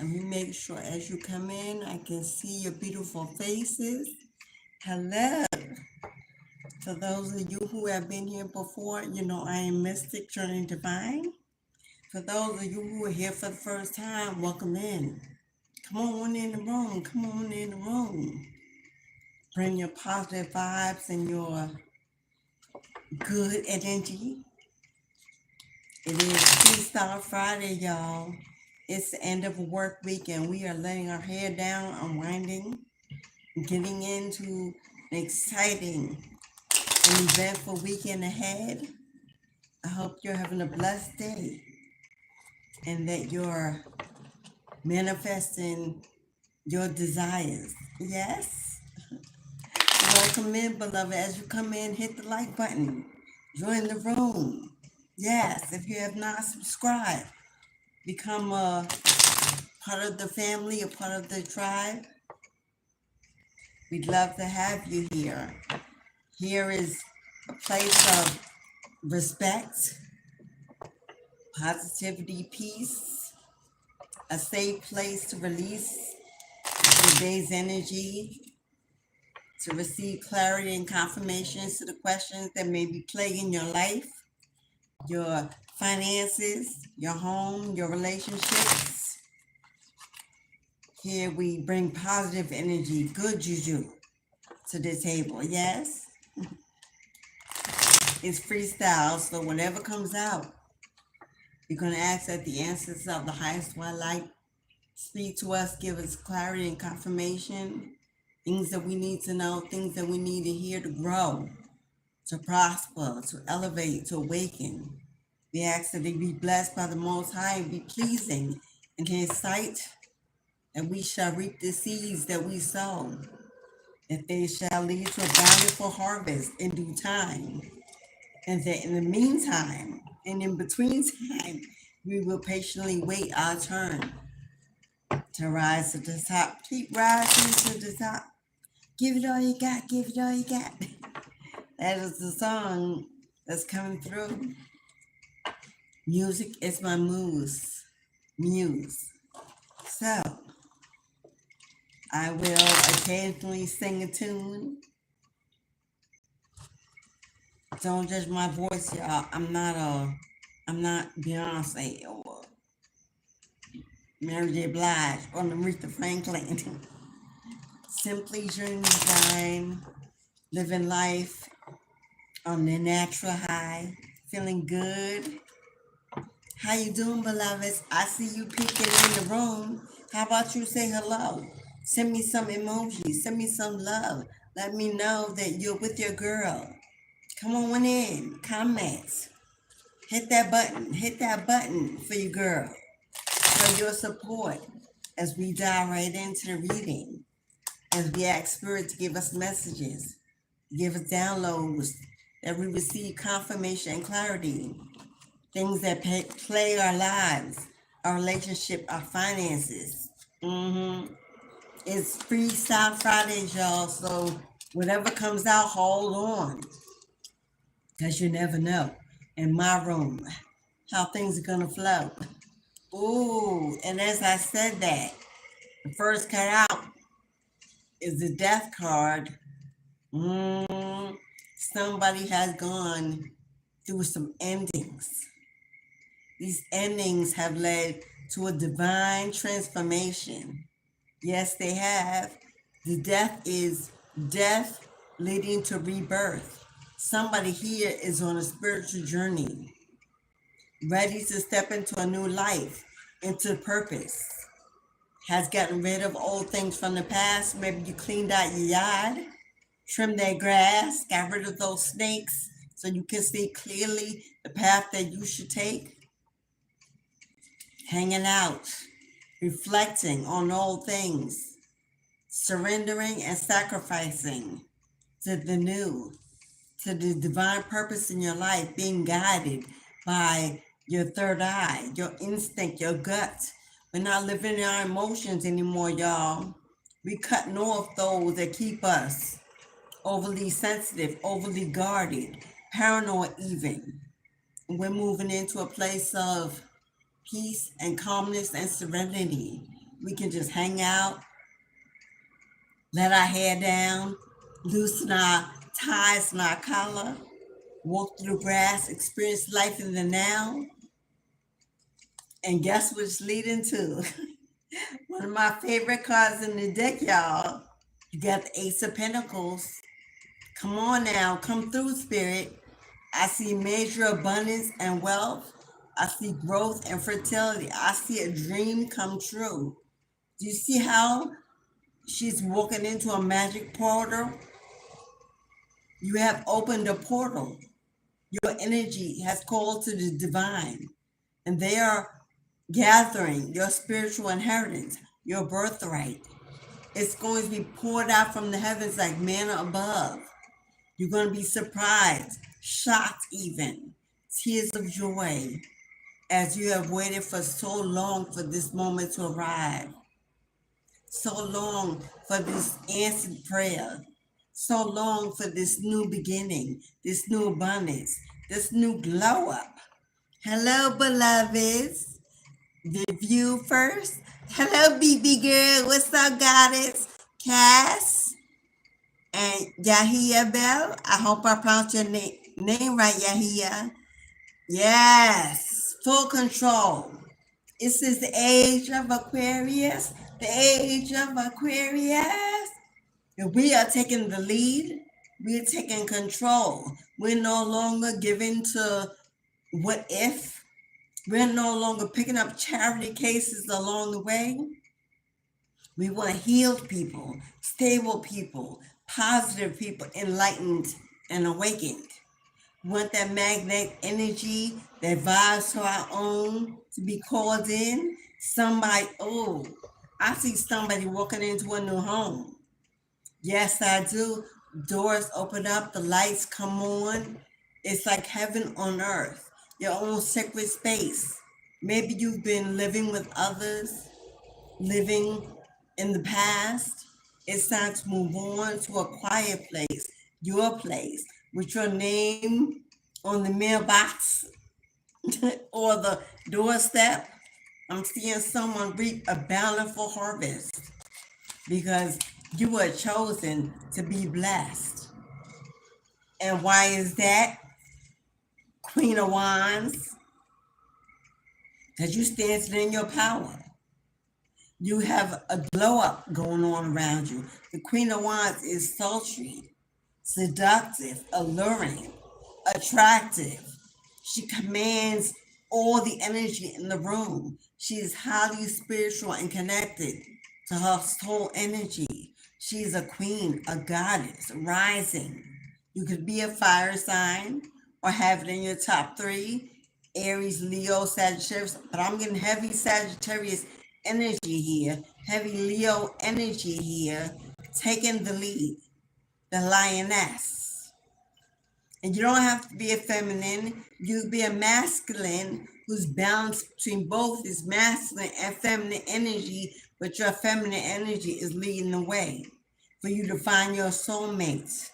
Let me make sure as you come in, I can see your beautiful faces. Hello. For those of you who have been here before, you know I am Mystic Journey Divine. For those of you who are here for the first time, welcome in. Come on in the room. Come on in the room. Bring your positive vibes and your good energy. It is Freestyle Friday, y'all. It's the end of a work week and we are letting our hair down, unwinding, getting into an exciting and eventful weekend ahead. I hope you're having a blessed day and that you're manifesting your desires. Yes? Welcome in, beloved. As you come in, hit the like button. Join the room. Yes, if you have not subscribed, become a part of the family, a part of the tribe. We'd love to have you here. Here is a place of respect, positivity, peace, a safe place to release your day's energy, to receive clarity and confirmations to the questions that may be plaguing your life, your finances, your home, your relationships. Here we bring positive energy, good juju to the table. Yes? It's freestyle, so whatever comes out, you're going to ask that the answers of the highest one light speak to us, give us clarity and confirmation, things that we need to know, things that we need to hear to grow, to prosper, to elevate, to awaken. We ask that they be blessed by the Most High and be pleasing in His sight, and we shall reap the seeds that we sow, that they shall lead to a bountiful harvest in due time, and that in the meantime and in between time, we will patiently wait our turn to rise to the top. Keep rising to the top. Give it all you got, give it all you got. That is the song that's coming through. Music is my muse. So, I will occasionally sing a tune. Don't judge my voice, y'all. I'm not Beyonce or Mary J. Blige or Aretha Franklin. Simply Journey Divine, living life on the natural high, feeling good. How you doing, beloveds? I see you peeking in the room. How about you say hello? Send me some emojis. Send me some love. Let me know that you're with your girl. Come on in. Comments. Hit that button. Hit that button for your girl. For your support as we dive right into the reading. As we ask Spirit to give us messages. Give us downloads. That we receive confirmation and clarity. Things that plague our lives, our relationship, our finances. It's Freestyle Fridays, y'all. So whatever comes out, hold on. Because you never know. In my room, how things are going to flow. Ooh, and as I said that, the first cut out is the death card. Somebody has gone through some endings. These endings have led to a divine transformation. Yes, they have. The death is death leading to rebirth. Somebody here is on a spiritual journey, ready to step into a new life, into purpose. Has gotten rid of old things from the past. Maybe you cleaned out your yard, trimmed that grass, got rid of those snakes so you can see clearly the path that you should take. Hanging out, reflecting on old things, surrendering and sacrificing to the new, to the divine purpose in your life, being guided by your third eye, your instinct, your gut. We're not living in our emotions anymore, y'all. We're cutting off those that keep us overly sensitive, overly guarded, paranoid even. We're moving into a place of peace and calmness and serenity. We can just hang out, let our hair down, loosen our ties and our collar, walk through the grass, experience life in the now. And guess what it's leading to? One of my favorite cards in the deck, y'all. You got the Ace of Pentacles. Come on now, come through, Spirit. I see major abundance and wealth. I see growth and fertility. I see a dream come true. Do you see how she's walking into a magic portal? You have opened a portal. Your energy has called to the divine, and they are gathering your spiritual inheritance, your birthright. It's going to be poured out from the heavens like manna above. You're going to be surprised, shocked even, tears of joy, as you have waited for so long for this moment to arrive. So long for this answered prayer. So long for this new beginning, this new abundance, this new glow up. Hello, beloveds. The view first. Hello, BB girl. What's up, goddess? Cass and Yahia Bell. I hope I pronounced your name right, Yahia. Yes, full control. This is the age of Aquarius. The age of Aquarius. And we are taking the lead. We are taking control. We're no longer giving to what if. We're no longer picking up charity cases along the way. We want healed people, stable people, positive people, enlightened and awakened. We want that magnetic energy, that vibes to our own to be called in. Somebody, oh, I see somebody walking into a new home. Yes, I do. Doors open up, the lights come on. It's like heaven on earth, your own sacred space. Maybe you've been living with others, living in the past. It's time to move on to a quiet place, your place, with your name on the mailbox or the doorstep. I'm seeing someone reap a bountiful harvest because you were chosen to be blessed. And why is that? Queen of Wands, because you stand in your power. You have a glow up going on around you. The Queen of Wands is sultry, seductive, alluring, attractive. She commands all the energy in the room. She is highly spiritual and connected to her soul energy. She is a queen, a goddess, rising. You could be a fire sign or have it in your top three: Aries, Leo, Sagittarius. But I'm getting heavy Sagittarius energy here, heavy Leo energy here, taking the lead, the lioness. And you don't have to be a feminine. You be a masculine who's balanced between both his masculine and feminine energy, but your feminine energy is leading the way for you to find your soulmate.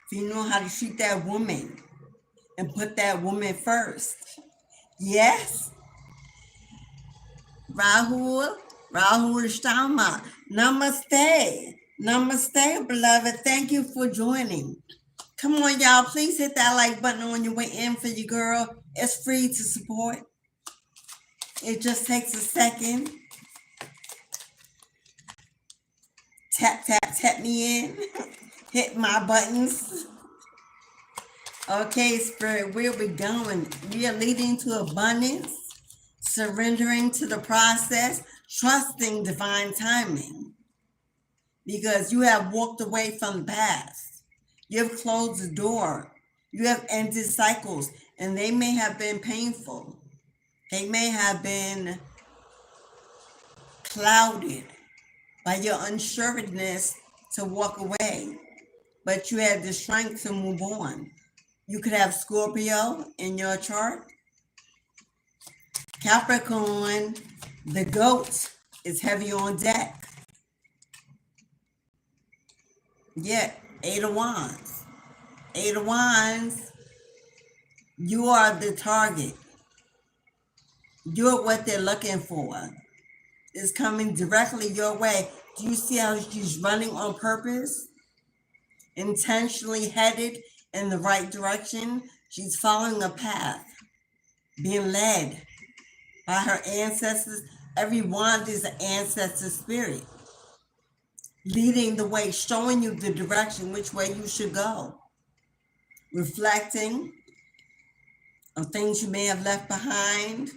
For you know how to treat that woman and put that woman first. Yes? Rahul Sharma. Namaste. Namaste, beloved. Thank you for joining. Come on, y'all. Please hit that like button on your way in for your girl. It's free to support. It just takes a second. Tap, tap, tap me in. Hit my buttons. Okay, Spirit, where we going? We are leading to abundance, surrendering to the process, trusting divine timing. Because you have walked away from the past. You have closed the door. You have ended cycles, and they may have been painful. They may have been clouded by your unsureness to walk away, but you had the strength to move on. You could have Scorpio in your chart. Capricorn, the goat, is heavy on deck. Yeah, Eight of Wands. Eight of Wands, you are the target. You're what they're looking for. is coming directly your way. Do you see how she's running on purpose? Intentionally headed in the right direction. She's following a path, being led by her ancestors. Every wand is an ancestor spirit, leading the way, showing you the direction, which way you should go. Reflecting on things you may have left behind,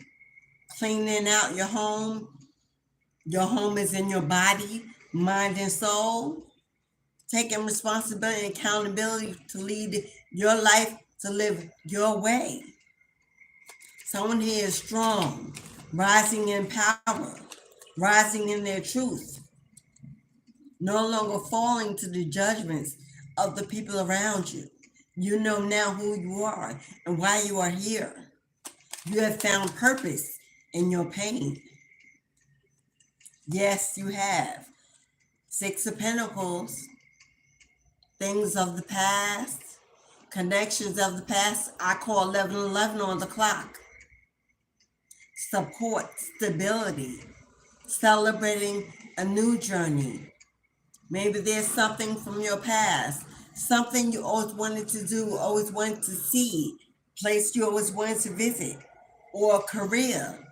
cleaning out your home. Your home is in your body, mind, and soul. Taking responsibility and accountability to lead your life, to live your way. Someone here is strong, rising in power, rising in their truth, no longer falling to the judgments of the people around you. You know now who you are and why you are here. You have found purpose in your pain. Yes, you have. Six of Pentacles, things of the past, connections of the past. I call 1111 on the clock. Support, stability, celebrating a new journey. Maybe there's something from your past, something you always wanted to do, always wanted to see, place you always wanted to visit, or a career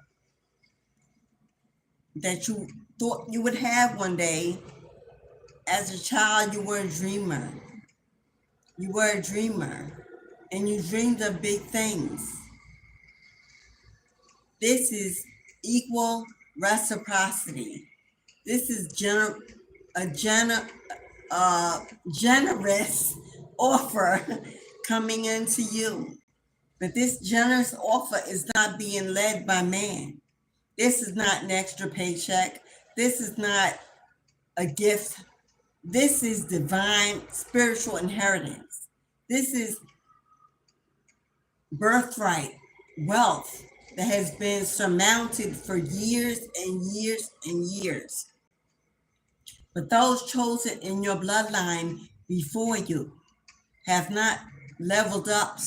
that you thought you would have one day. As a child, you were a dreamer. You were a dreamer, and you dreamed of big things. This is equal reciprocity. This is a generous offer coming into you. But this generous offer is not being led by man. This is not an extra paycheck. This is not a gift. This is divine spiritual inheritance. This is birthright wealth that has been surmounted for years and years and years. But those chosen in your bloodline before you have not leveled up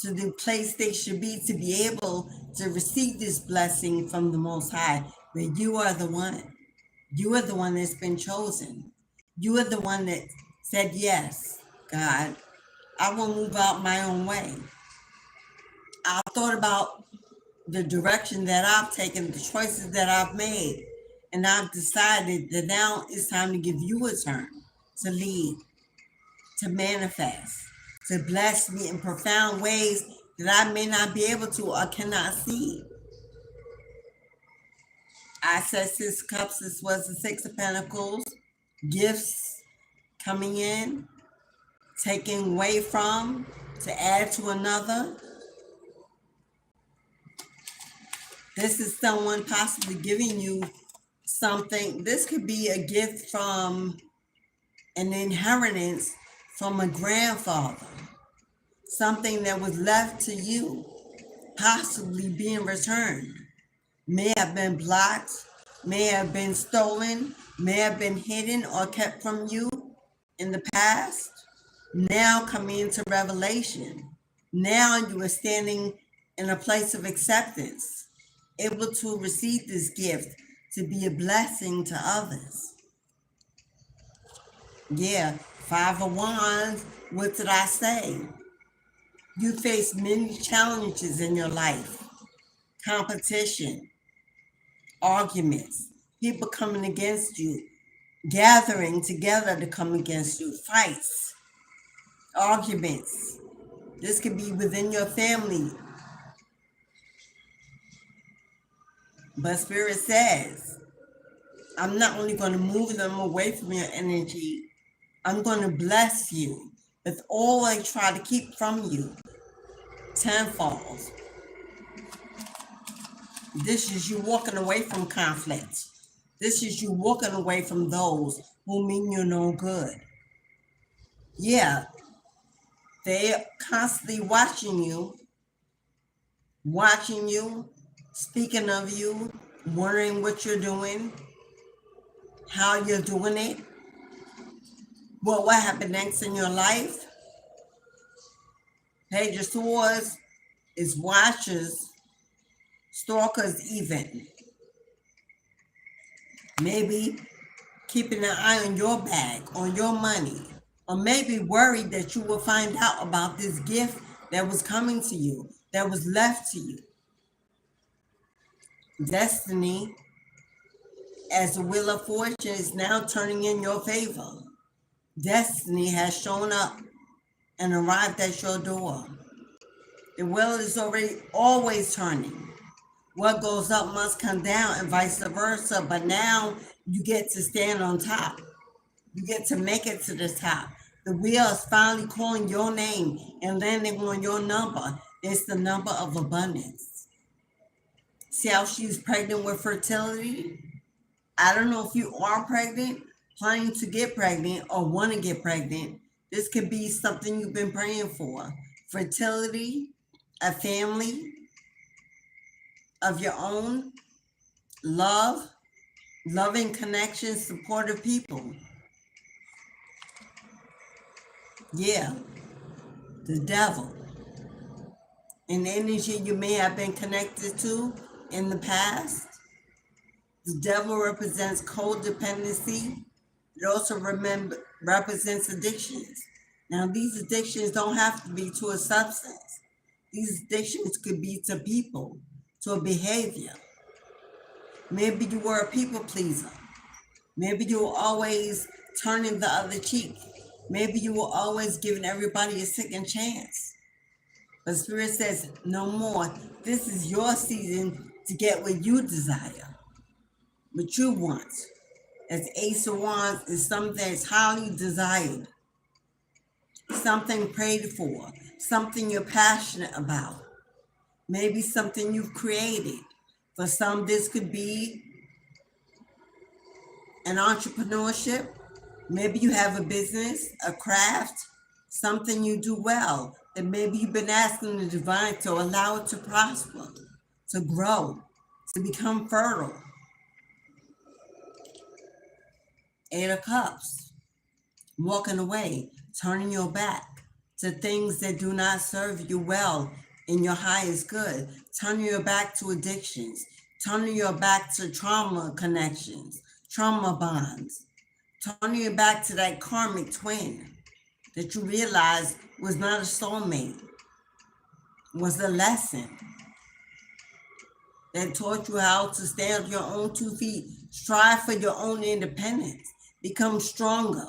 to the place they should be to be able to receive this blessing from the Most High. But you are the one. You are the one that's been chosen. You are the one that said, yes, God, I will move out my own way. I thought about the direction that I've taken, the choices that I've made, and I've decided that now it's time to give you a turn to lead, to manifest, to bless me in profound ways that I may not be able to or cannot see. I said 6 cups, this was the 6 of Pentacles, gifts coming in, taking away from, to add to another. This is someone possibly giving you something. This could be a gift from an inheritance from a grandfather, something that was left to you, possibly being returned. May have been blocked, may have been stolen, may have been hidden or kept from you in the past. Now coming into revelation. Now you are standing in a place of acceptance, able to receive this gift to be a blessing to others. Yeah, 5 of Wands, what did I say? You face many challenges in your life. Competition, arguments, people coming against you, gathering together to come against you, fights, arguments. This could be within your family. But Spirit says, I'm not only going to move them away from your energy, I'm going to bless you with all I try to keep from you tenfold. This is you walking away from conflict. This is you walking away from those who mean you no good. Yeah, they're constantly watching you, speaking of you, wondering what you're doing, how you're doing it, what happened next in your life. Page of Swords is watchers, stalkers even. Maybe keeping an eye on your bag, on your money, or maybe worried that you will find out about this gift that was coming to you, that was left to you. Destiny, as the wheel of fortune, is now turning in your favor. Destiny has shown up and arrived at your door. The wheel is already always turning. What goes up must come down and vice versa, but now you get to stand on top. You get to make it to the top. The wheel is finally calling your name and landing on your number. It's the number of abundance. See how she's pregnant with fertility? I don't know if you are pregnant, planning to get pregnant, or want to get pregnant. This could be something you've been praying for. Fertility, a family of your own, love, loving connections, supportive people. Yeah, the devil. An energy you may have been connected to in the past. The devil represents codependency. It also represents addictions. Now, these addictions don't have to be to a substance. These addictions could be to people, to a behavior. Maybe you were a people pleaser. Maybe you were always turning the other cheek. Maybe you were always giving everybody a second chance. But Spirit says, no more. This is your season to get what you desire, what you want. As Ace of Wands is something that's highly desired, something prayed for, something you're passionate about, maybe something you've created. For some, this could be an entrepreneurship. Maybe you have a business, a craft, something you do well, that maybe you've been asking the divine to allow it to prosper, to grow, to become fertile. Eight of Cups, walking away, turning your back to things that do not serve you well in your highest good, turning your back to addictions, turning your back to trauma connections, trauma bonds, turning your back to that karmic twin that you realized was not a soulmate, was a lesson that taught you how to stand on your own 2 feet, strive for your own independence, become stronger.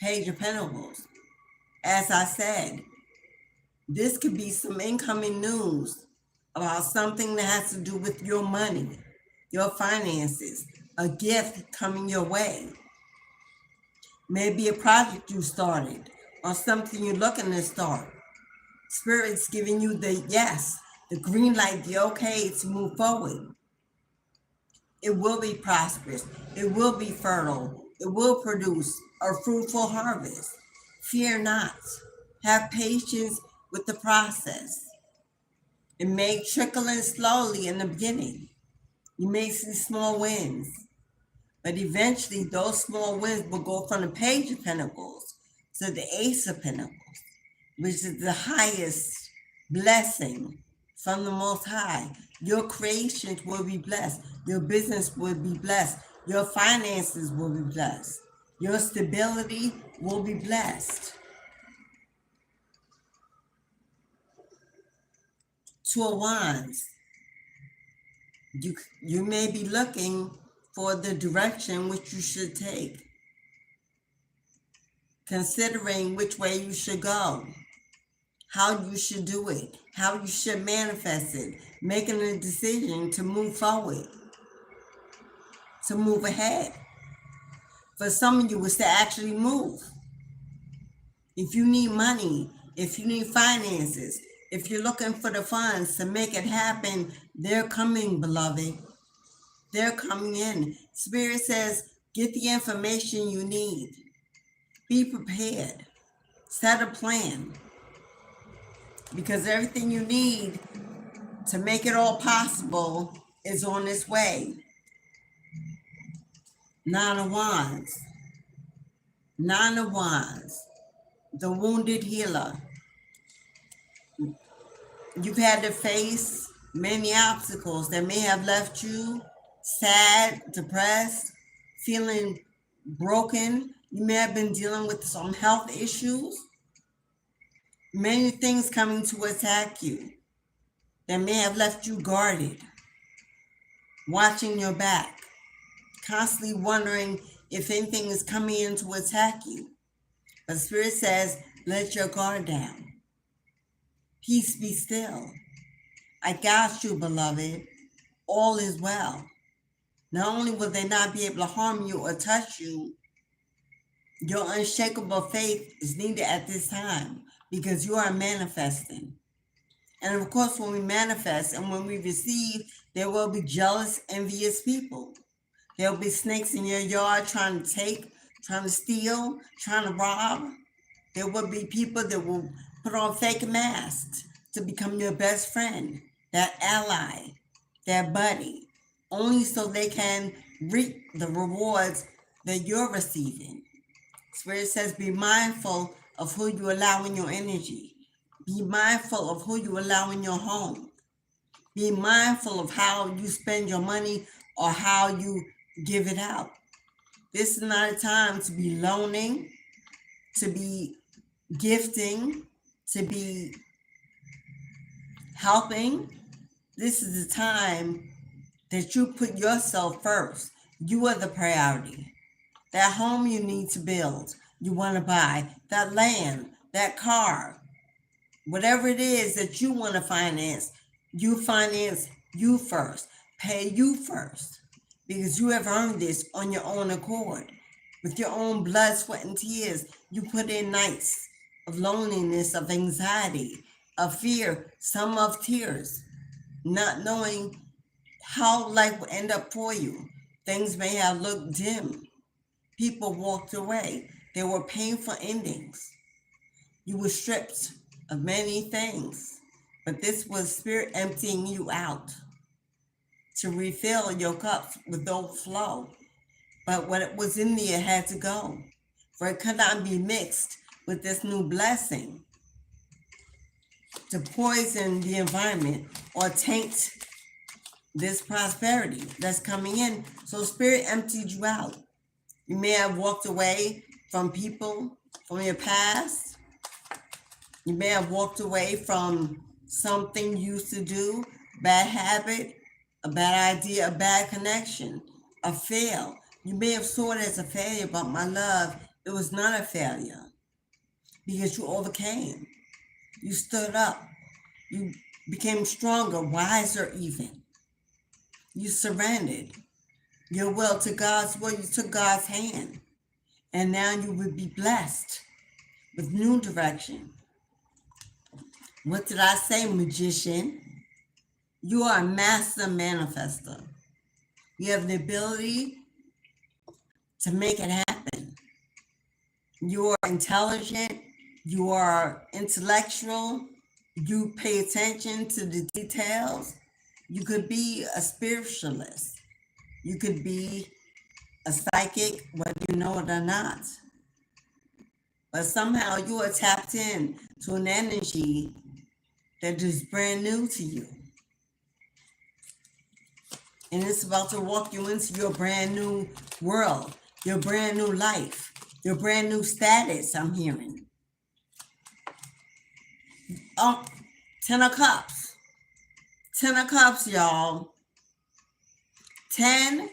Page of Pentacles. As I said, this could be some incoming news about something that has to do with your money, your finances, a gift coming your way. Maybe a project you started or something you're looking to start. Spirit's giving you the yes, the green light, the okay to move forward. It will be prosperous. It will be fertile. It will produce a fruitful harvest. Fear not. Have patience with the process. It may trickle in slowly in the beginning. You may see small wins, but eventually those small wins will go from the Page of Pentacles to the Ace of Pentacles, which is the highest blessing from the Most High. Your creations will be blessed. Your business will be blessed. Your finances will be blessed. Your stability will be blessed. Two of Wands. You may be looking for the direction which you should take, considering which way you should go, how you should do it, how you should manifest it, making a decision to move forward, to move ahead. For some of you, it's to actually move. If you need money, if you need finances, if you're looking for the funds to make it happen, they're coming, beloved. They're coming in. Spirit says, get the information you need. Be prepared. Set a plan. Because everything you need to make it all possible is on its way. Nine of Wands. Nine of Wands. The wounded healer. You've had to face many obstacles that may have left you sad, depressed, feeling broken. You may have been dealing with some health issues. Many things coming to attack you that may have left you guarded, watching your back, constantly wondering if anything is coming in to attack you. But Spirit says, let your guard down. Peace be still. I got you, beloved. All is well. Not only will they not be able to harm you or touch you, your unshakable faith is needed at this time because you are manifesting. And of course, when we manifest and when we receive, there will be jealous, envious people. There will be snakes in your yard trying to take, trying to steal, trying to rob. There will be people that will put on fake masks to become your best friend, that ally, that buddy, only so they can reap the rewards that you're receiving. Spirit says, be mindful of who you allow in your energy. Be mindful of who you allow in your home. Be mindful of how you spend your money or how you give it out. This is not a time to be loaning, to be gifting, to be helping. This is the time that you put yourself first. You are the priority. That home you need to build, you want to buy, that land, that car, whatever it is that you want to finance you first. Pay you first, because you have earned this on your own accord. With your own blood, sweat, and tears, you put in nights of loneliness, of anxiety, of fear, some of tears, not knowing how life will end up for you. Things may have looked dim. People walked away. There were painful endings. You were stripped of many things, but this was Spirit emptying you out to refill your cups with overflow. But what was in there had to go, for it could not be mixed with this new blessing to poison the environment or taint this prosperity that's coming in. So Spirit emptied you out. You may have walked away from people from your past. You may have walked away from something you used to do, bad habit, a bad idea, a bad connection, a fail. You may have saw it as a failure, but my love, it was not a failure because you overcame. You stood up. You became stronger, wiser even. You surrendered your will to God's will. You took God's hand. And now you will be blessed with new direction. What did I say, magician? You are a master manifester. You have the ability to make it happen. You are intelligent. You are intellectual. You pay attention to the details. You could be a spiritualist. You could be a psychic, whether you know it or not. But somehow you are tapped in to an energy that is brand new to you. And it's about to walk you into your brand new world, your brand new life, your brand new status, I'm hearing. 10 of Cups. 10 of Cups, y'all. 10,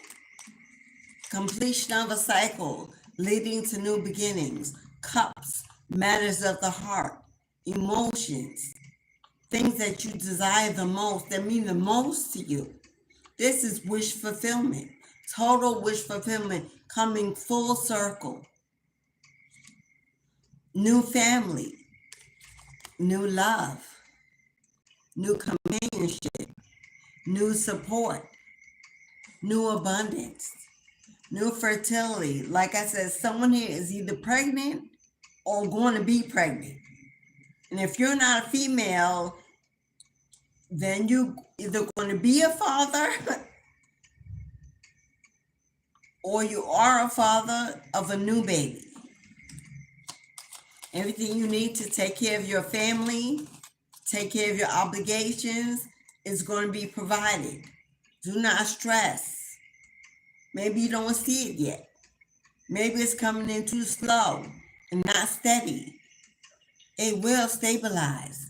completion of a cycle, leading to new beginnings. Cups, matters of the heart, emotions, things that you desire the most, that mean the most to you. This is wish fulfillment, total wish fulfillment, coming full circle. New family, new love, new companionship, new support, new abundance, new fertility. Like I said, someone here is either pregnant or going to be pregnant. And if you're not a female, then you either going to be a father or you are a father of a new baby. Everything you need to take care of your family, take care of your obligations, is going to be provided. Do not stress. Maybe you don't see it yet. Maybe it's coming in too slow and not steady. It will stabilize.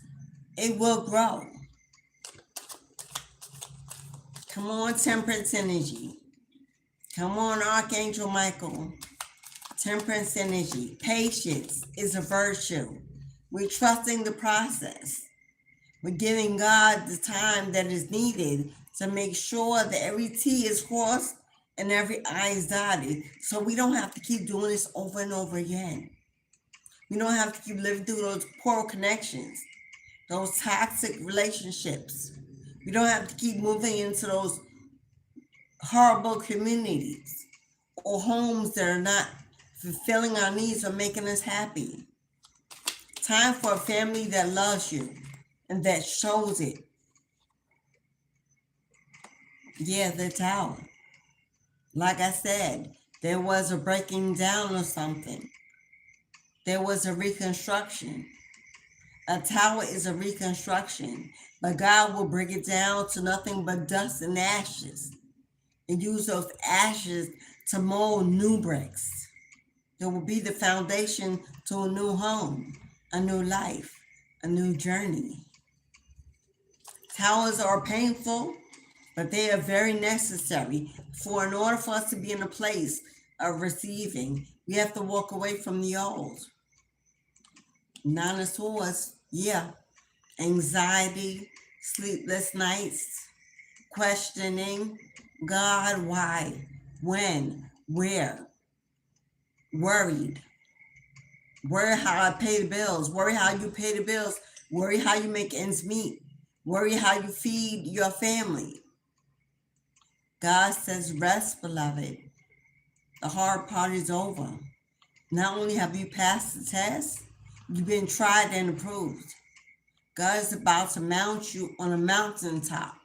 It will grow. Come on, temperance energy. Come on, Archangel Michael. Temperance energy. Patience is a virtue. We're trusting the process. We're giving God the time that is needed to make sure that every T is crossed and every I is dotted. So we don't have to keep doing this over and over again. We don't have to keep living through those poor connections, those toxic relationships. We don't have to keep moving into those horrible communities or homes that are not fulfilling our needs or making us happy. Time for a family that loves you and that shows it. Yeah, the Tower. Like I said, there was a breaking down of something. There was a reconstruction. A tower is a reconstruction, but God will bring it down to nothing but dust and ashes and use those ashes to mold new bricks. There will be the foundation to a new home, a new life, a new journey. Towers are painful, but they are very necessary. For in order for us to be in a place of receiving, we have to walk away from the old. Nine of Swords, yeah. Anxiety, sleepless nights, questioning God, why, when, where, worried. Worry how I pay the bills, worry how you pay the bills, worry how you make ends meet, worry how you feed your family. God says, rest, beloved. The hard part is over. Not only have you passed the test, you've been tried and approved. God is about to mount you on a mountaintop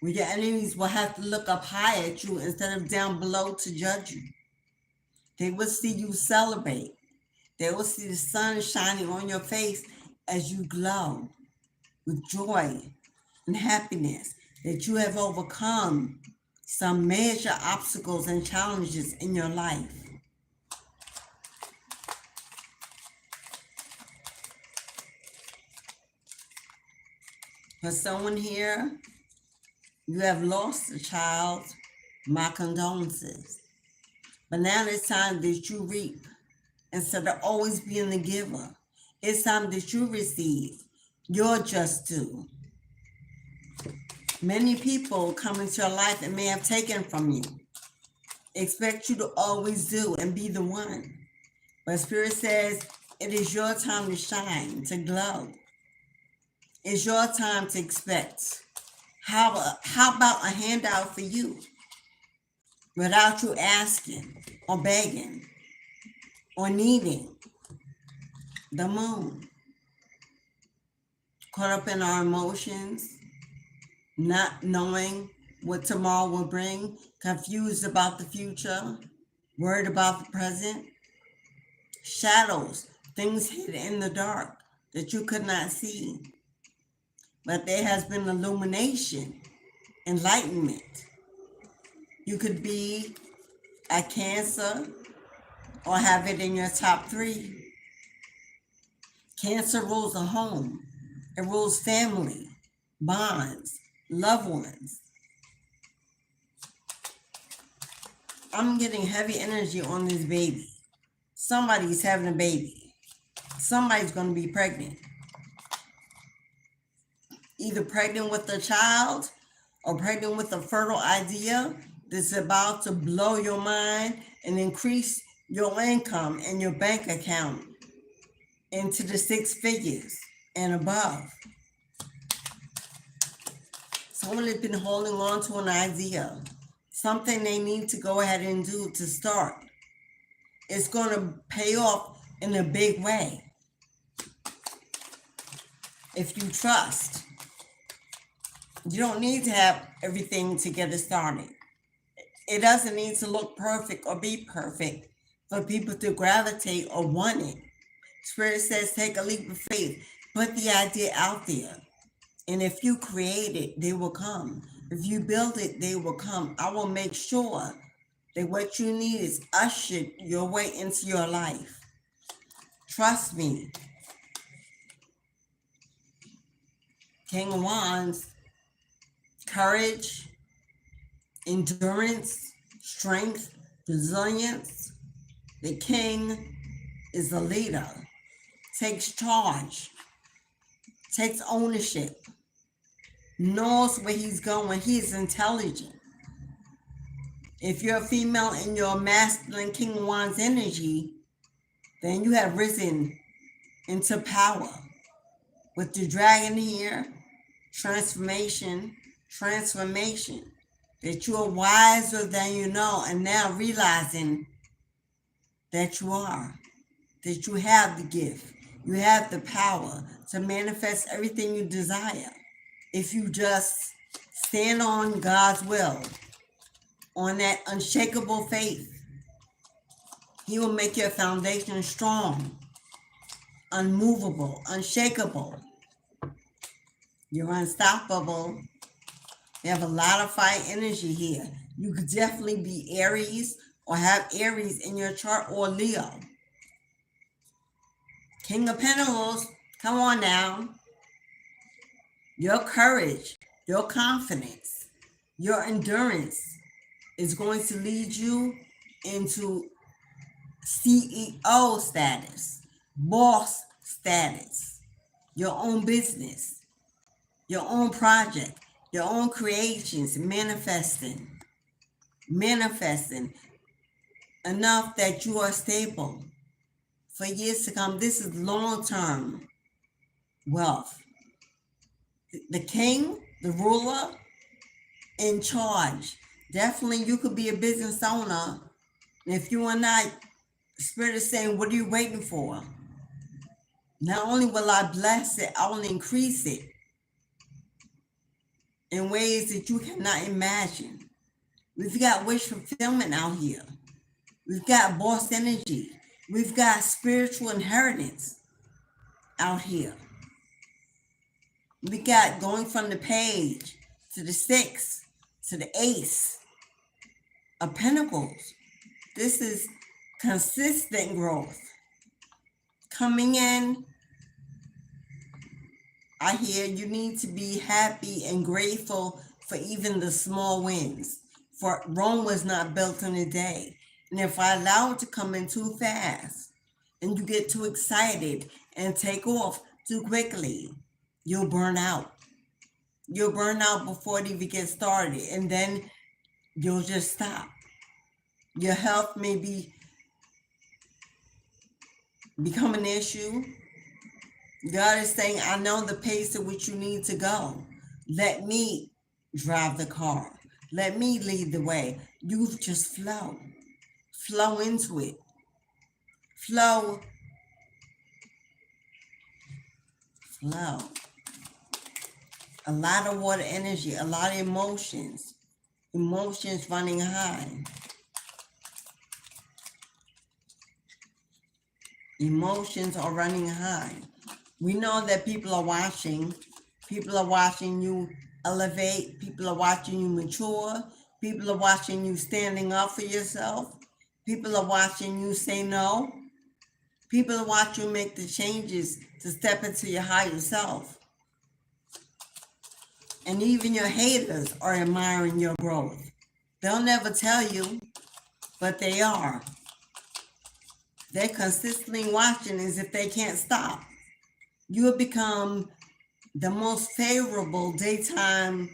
where your enemies will have to look up high at you instead of down below to judge you. They will see you celebrate. They will see the sun shining on your face as you glow with joy and happiness that you have overcome some major obstacles and challenges in your life. For someone here, you have lost a child, my condolences. But now it's time that you reap instead of always being the giver. It's time that you receive your just due. Many people come into your life and may have taken from you. Expect you to always do and be the one. But Spirit says it is your time to shine, to glow. It's your time to expect. How about a handout for you without you asking or begging or needing? The moon. Caught up in our emotions, not knowing what tomorrow will bring, confused about the future, worried about the present. Shadows, things hid in the dark that you could not see. But there has been illumination, enlightenment. You could be a Cancer or have it in your top 3. Cancer rules a home. It rules family, bonds, loved ones. I'm getting heavy energy on this baby. Somebody's having a baby. Somebody's going to be pregnant. Either pregnant with a child or pregnant with a fertile idea that's about to blow your mind and increase your income and your bank account into the 6 figures and above. Someone has been holding on to an idea, something they need to go ahead and do to start. It's going to pay off in a big way if you trust. You don't need to have everything to get it started. It doesn't need to look perfect or be perfect for people to gravitate or want it. Spirit says take a leap of faith. Put the idea out there. And if you create it, they will come. If you build it, they will come. I will make sure that what you need is ushered your way into your life. Trust me. King of Wands, courage, endurance, strength, resilience. The king is a leader, takes charge, takes ownership, knows where he's going. He's intelligent. If you're a female and you're a masculine King of Wands energy, then you have risen into power. With the dragon here, transformation, that you are wiser than you know, and now realizing that you are, that you have the gift, you have the power to manifest everything you desire. If you just stand on God's will, on that unshakable faith, He will make your foundation strong, unmovable, unshakable. You're unstoppable. You have a lot of fire energy here. You could definitely be Aries or have Aries in your chart, or Leo. King of Pentacles, come on now. Your courage, your confidence, your endurance is going to lead you into CEO status, boss status, your own business, your own project, your own creations, manifesting enough that you are stable for years to come. This is long-term wealth. The king, the ruler, in charge. Definitely you could be a business owner. If you are not, Spirit is saying, what are you waiting for? Not only will I bless it, I will increase it in ways that you cannot imagine. We've got wish fulfillment out here. We've got boss energy. We've got spiritual inheritance out here. We got going from the page to the 6 to the ace of pentacles. This is consistent growth. Coming in, I hear you need to be happy and grateful for even the small wins. For Rome was not built in a day. And if I allow it to come in too fast and you get too excited and take off too quickly, you'll burn out. You'll burn out before it even gets started, and then you'll just stop. Your health may become an issue. God is saying, I know the pace at which you need to go. Let me drive the car. Let me lead the way. You just flow. Flow into it. Flow. A lot of water energy, a lot of emotions. Emotions running high. Emotions are running high. We know that people are watching. People are watching you elevate. People are watching you mature. People are watching you standing up for yourself. People are watching you say no. People are watching you make the changes to step into your higher self. And even your haters are admiring your growth. They'll never tell you, but they are. They're consistently watching as if they can't stop. You have become the most favorable daytime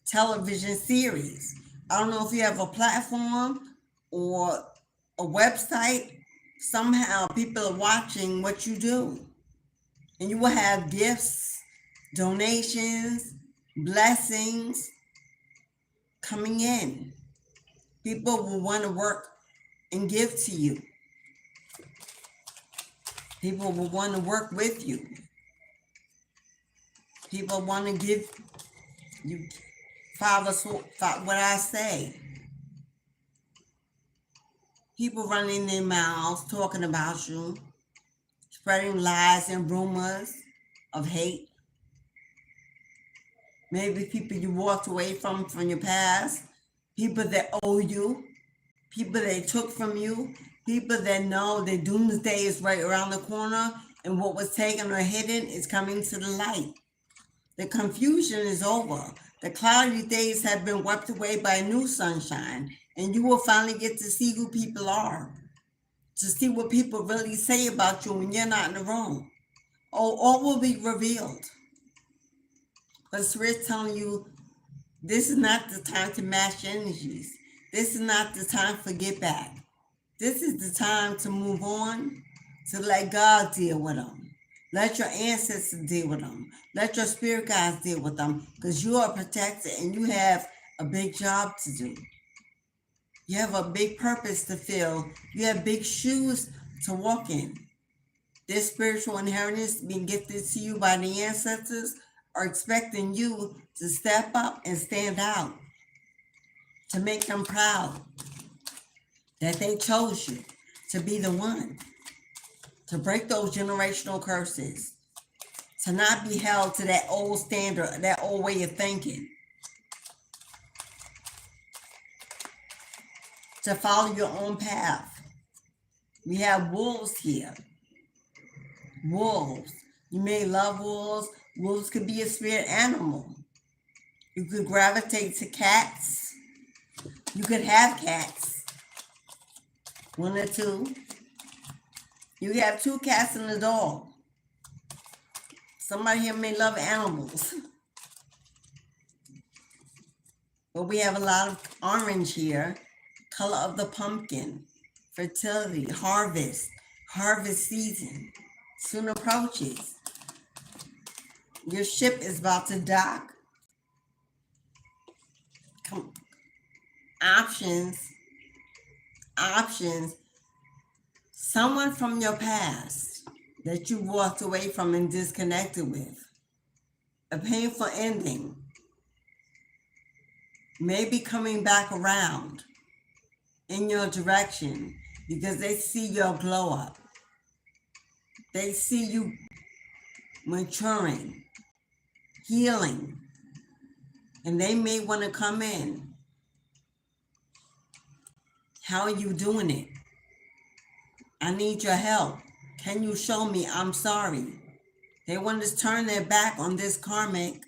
television series. I don't know if you have a platform or a website. Somehow people are watching what you do. And you will have gifts, donations, blessings coming in. People will want to work and give to you. People will want to work with you. People want to give you what I say. People running their mouths, talking about you, spreading lies and rumors of hate. Maybe people you walked away from your past, people that owe you, people that took from you, people that know that doomsday is right around the corner and what was taken or hidden is coming to the light. The confusion is over. The cloudy days have been wiped away by a new sunshine, and you will finally get to see who people are, to see what people really say about you when you're not in the room. All will be revealed. But Spirit's telling you this is not the time to match energies. This is not the time for get back. This is the time to move on, to let God deal with them. Let your ancestors deal with them. Let your spirit guides deal with them, because you are protected and you have a big job to do. You have a big purpose to fill. You have big shoes to walk in. This spiritual inheritance being gifted to you by the ancestors are expecting you to step up and stand out, to make them proud that they chose you to be the one, to break those generational curses, to not be held to that old standard, that old way of thinking, to follow your own path. We have wolves here. Wolves. You may love wolves. Wolves could be a spirit animal. You could gravitate to cats. You could have cats. One or two. You have 2 cats and a dog. Somebody here may love animals. But we have a lot of orange here. Color of the pumpkin. Fertility. Harvest. Harvest season soon approaches. Your ship is about to dock. Options. Someone from your past that you walked away from and disconnected with. A painful ending. Maybe coming back around in your direction because they see your glow up. They see you maturing, healing, and they may want to come in. How are you doing it? I need your help. Can you show me? I'm sorry. They want to turn their back on this karmic.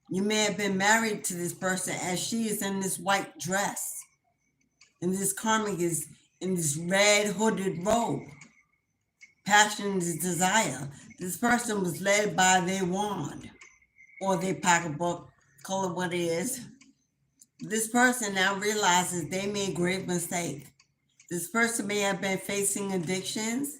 You may have been married to this person as she is in this white dress, and this karmic is in this red hooded robe. Passion is desire. This person was led by their wand or their pocketbook, call it what it is. This person now realizes they made a grave mistake. This person may have been facing addictions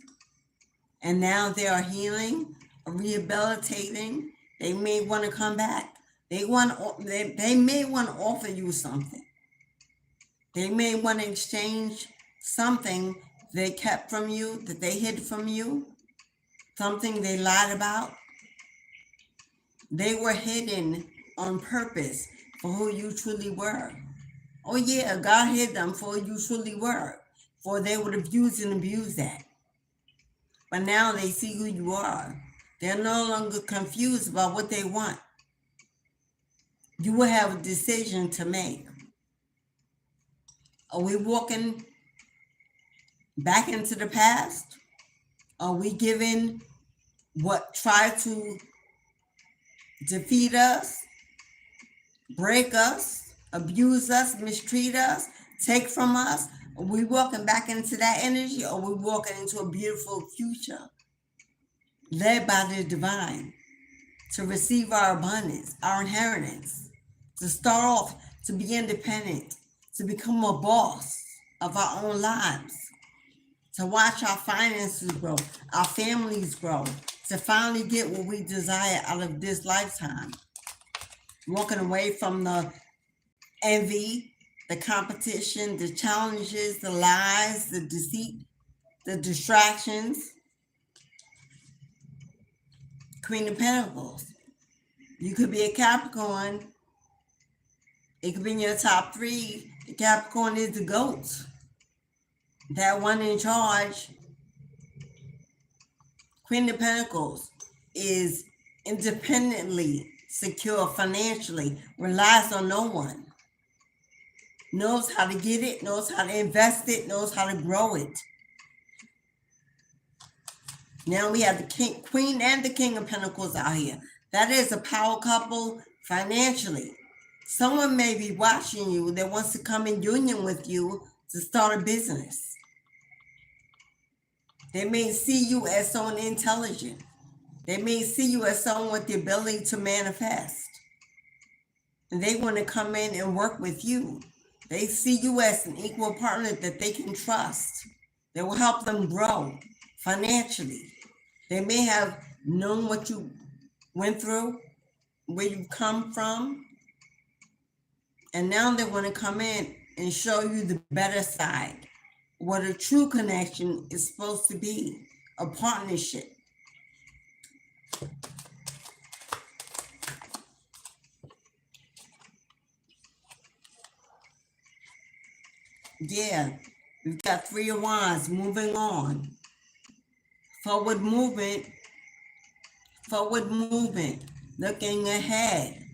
and now they are healing or rehabilitating. They may want to come back. They may want to offer you something. They may want to exchange something they kept from you, that they hid from you, something they lied about. They were hidden on purpose for who you truly were. Oh yeah, God hid them for who you truly were, for they would have used and abused that. But now they see who you are. They're no longer confused about what they want. You will have a decision to make. Are we walking back into the past? Are we giving what tried to defeat us, break us, abuse us, mistreat us, take from us? Are we walking back into that energy, or are we walking into a beautiful future led by the divine to receive our abundance, our inheritance, to start off, to be independent, to become a boss of our own lives, to watch our finances grow, our families grow, to finally get what we desire out of this lifetime. Walking away from the envy, the competition, the challenges, the lies, the deceit, the distractions. Queen of Pentacles. You could be a Capricorn. It could be in your top 3. The Capricorn is the GOAT. That one in charge. Queen of Pentacles is independently secure financially, relies on no one, knows how to get it, knows how to invest it, knows how to grow it. Now we have the king, queen, and the king of pentacles out here. That is a power couple financially. Someone may be watching you that wants to come in union with you to start a business. They may see you as someone intelligent. They may see you as someone with the ability to manifest. And they want to come in and work with you. They see you as an equal partner that they can trust, that will help them grow financially. They may have known what you went through, where you come from, and now they want to come in and show you the better side, what a true connection is supposed to be, a partnership. Yeah, we've got 3 of Wands, moving on. Forward movement, looking ahead,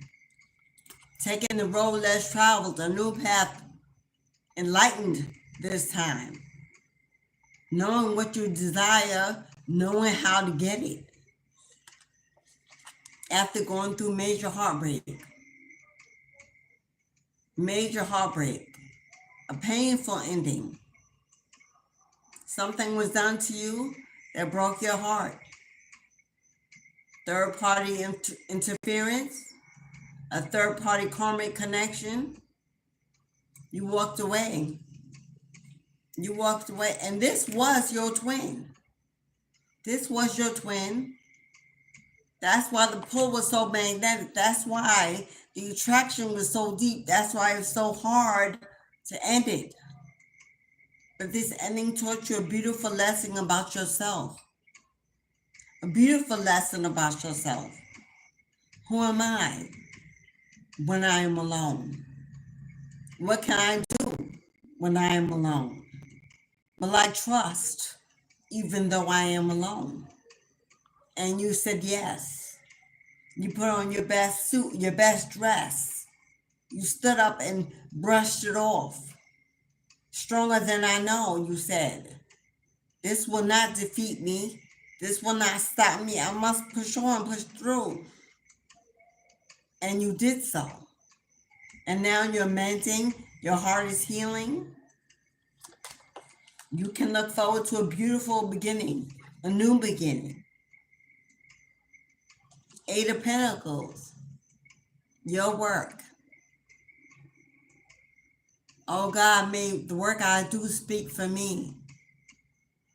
taking the road less traveled, a new path, enlightened this time, knowing what you desire, knowing how to get it, after going through major heartbreak, a painful ending. Something was done to you that broke your heart. Third-party interference, a third-party karmic connection. You walked away. And this was your twin. That's why the pull was so magnetic. That's why the attraction was so deep. That's why it's so hard to end it. But this ending taught you a beautiful lesson about yourself. Who am I when I am alone? What can I do when I am alone? Will I trust even though I am alone? And you said yes. You put on your best suit, your best dress. You stood up and brushed it off. Stronger than I know, you said. This will not defeat me. This will not stop me. I must push on, push through. And you did so. And now you're mending. Your heart is healing. You can look forward to a beautiful beginning, a new beginning. 8 of Pentacles, your work. Oh God, may the work I do speak for me.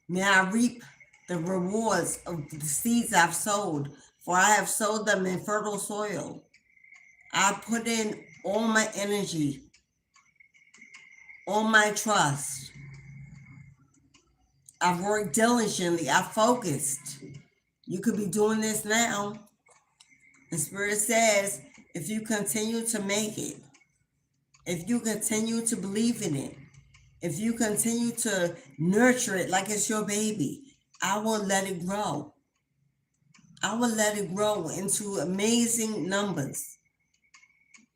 May I reap the rewards of the seeds I've sowed, for I have sowed them in fertile soil. I put in all my energy, all my trust. I've worked diligently. I've focused. You could be doing this now. The Spirit says, if you continue to make it, if you continue to believe in it, if you continue to nurture it like it's your baby, I will let it grow. I will let it grow into amazing numbers.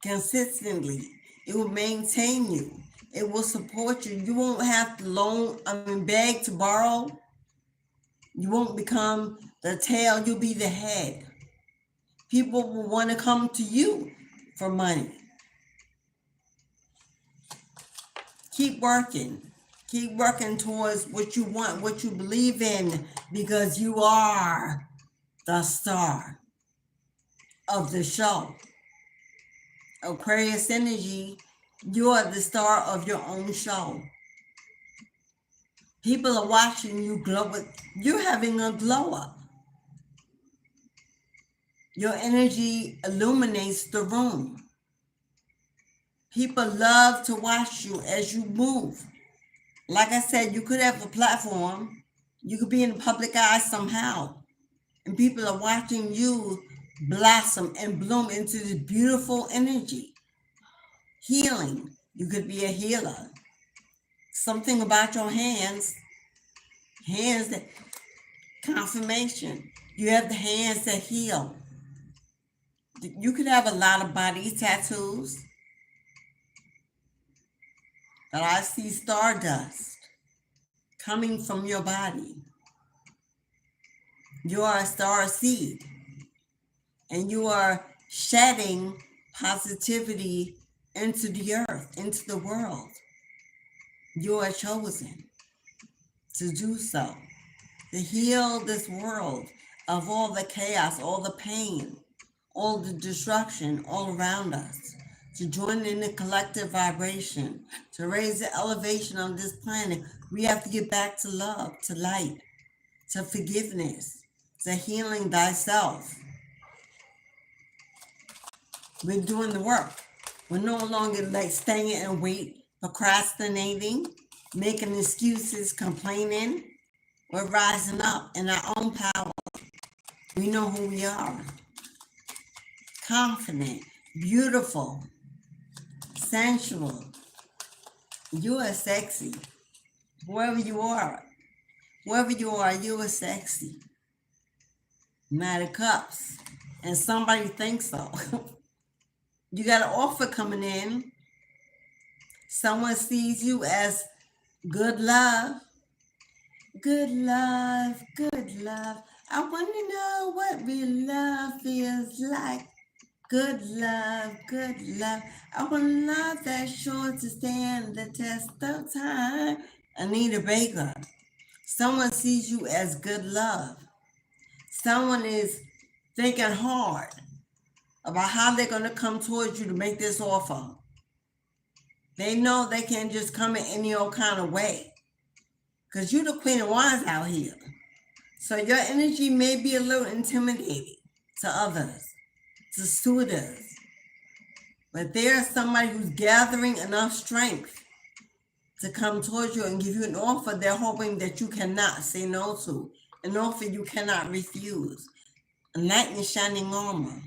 Consistently, it will maintain you. It will support you. You won't have to beg to borrow. You won't become the tail, you'll be the head. People will want to come to you for money. Keep working. Keep working towards what you want, what you believe in, because you are the star of the show. Aquarius energy, you are the star of your own show. People are watching you glow. You're having a glow up. Your energy illuminates the room. People love to watch you as you move. Like I said, you could have a platform. You could be in the public eye somehow. And people are watching you blossom and bloom into this beautiful energy. Healing. You could be a healer. Something about your hands that confirmation. You have the hands that heal. You could have a lot of body tattoos, but I see stardust coming from your body. You are a star seed, and you are shedding positivity into the earth, into the world. You are chosen to do so, to heal this world of all the chaos, all the pain, all the destruction all around us, to join in the collective vibration, to raise the elevation on this planet. We have to get back to love, to light, to forgiveness, to healing thyself. We're doing the work. We're no longer like staying and wait, procrastinating, making excuses, complaining. We're rising up in our own power. We know who we are. Confident, beautiful, sensual. You are sexy. Whoever you are, you are sexy. Knight of Cups. And somebody thinks so. You got an offer coming in. Someone sees you as good love. Good love, good love. I want to know what real love feels like. Good love, good love. I want love that's sure to stand the test of time. Anita Baker. Someone sees you as good love. Someone is thinking hard about how they're going to come towards you to make this offer. They know they can't just come in any old kind of way, because you're the Queen of Wands out here. So your energy may be a little intimidating to others, to suitors. But there's somebody who's gathering enough strength to come towards you and give you an offer they're hoping that you cannot say no to, an offer you cannot refuse. A knight in shining armor.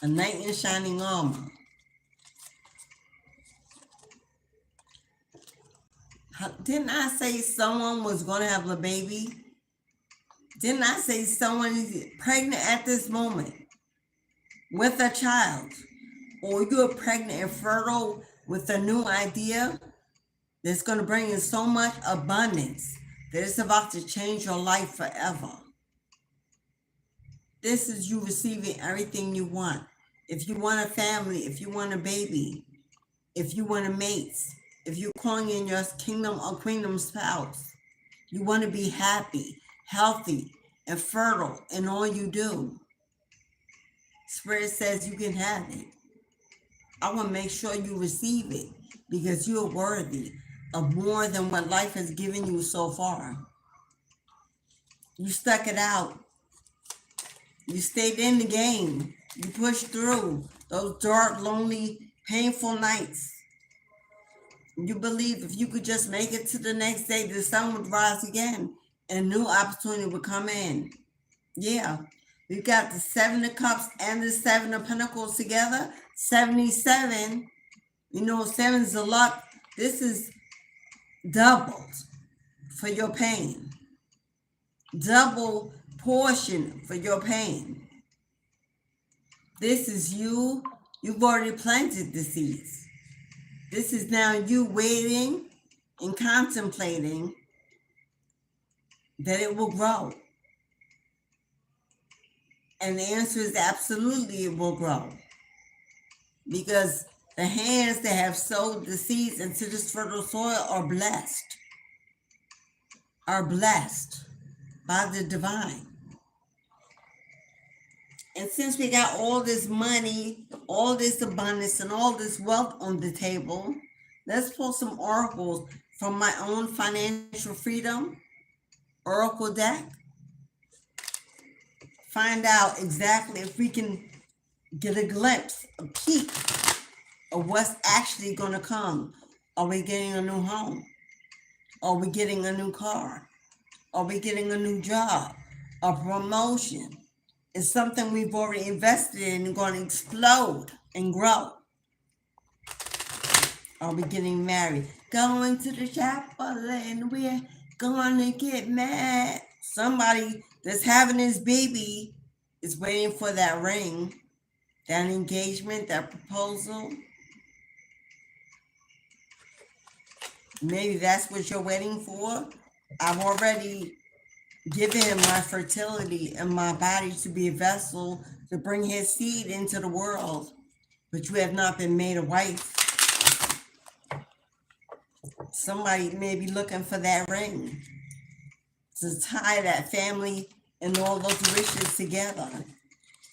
A knight in shining armor. Didn't I say someone was going to have a baby? Didn't I say someone is pregnant at this moment with a child? Or you're pregnant and fertile with a new idea that's going to bring in so much abundance that it's about to change your life forever. This is you receiving everything you want. If you want a family, if you want a baby, if you want a mate, if you're calling in your kingdom or queendom spouse, you want to be happy, healthy, and fertile in all you do. Spirit says you can have it. I want to make sure you receive it, because you're worthy of more than what life has given you so far. You stuck it out. You stayed in the game. You pushed through those dark, lonely, painful nights. You believe if you could just make it to the next day, the sun would rise again and a new opportunity would come in. Yeah, we've got the Seven of Cups and the Seven of Pentacles together. 77. You know, seven's the luck. This is doubled for your pain. Double portion for your pain. This is you. You've already planted the seeds. This is now you waiting and contemplating that it will grow. And the answer is absolutely it will grow. Because the hands that have sowed the seeds into this fertile soil are blessed. Are blessed by the divine. And since we got all this money, all this abundance, and all this wealth on the table, let's pull some oracles from my own financial freedom oracle deck. Find out exactly if we can get a glimpse, a peek of what's actually going to come. Are we getting a new home? Are we getting a new car? Are we getting a new job? A promotion? Is something we've already invested in and going to explode and grow? Are we getting married? Going to the chapel and we're going to get married. Somebody that's having this baby is waiting for that ring, that engagement, that proposal. Maybe that's what you're waiting for. I've already given him my fertility and my body to be a vessel to bring his seed into the world, but you have not been made a wife. Somebody may be looking for that ring to tie that family and all those wishes together.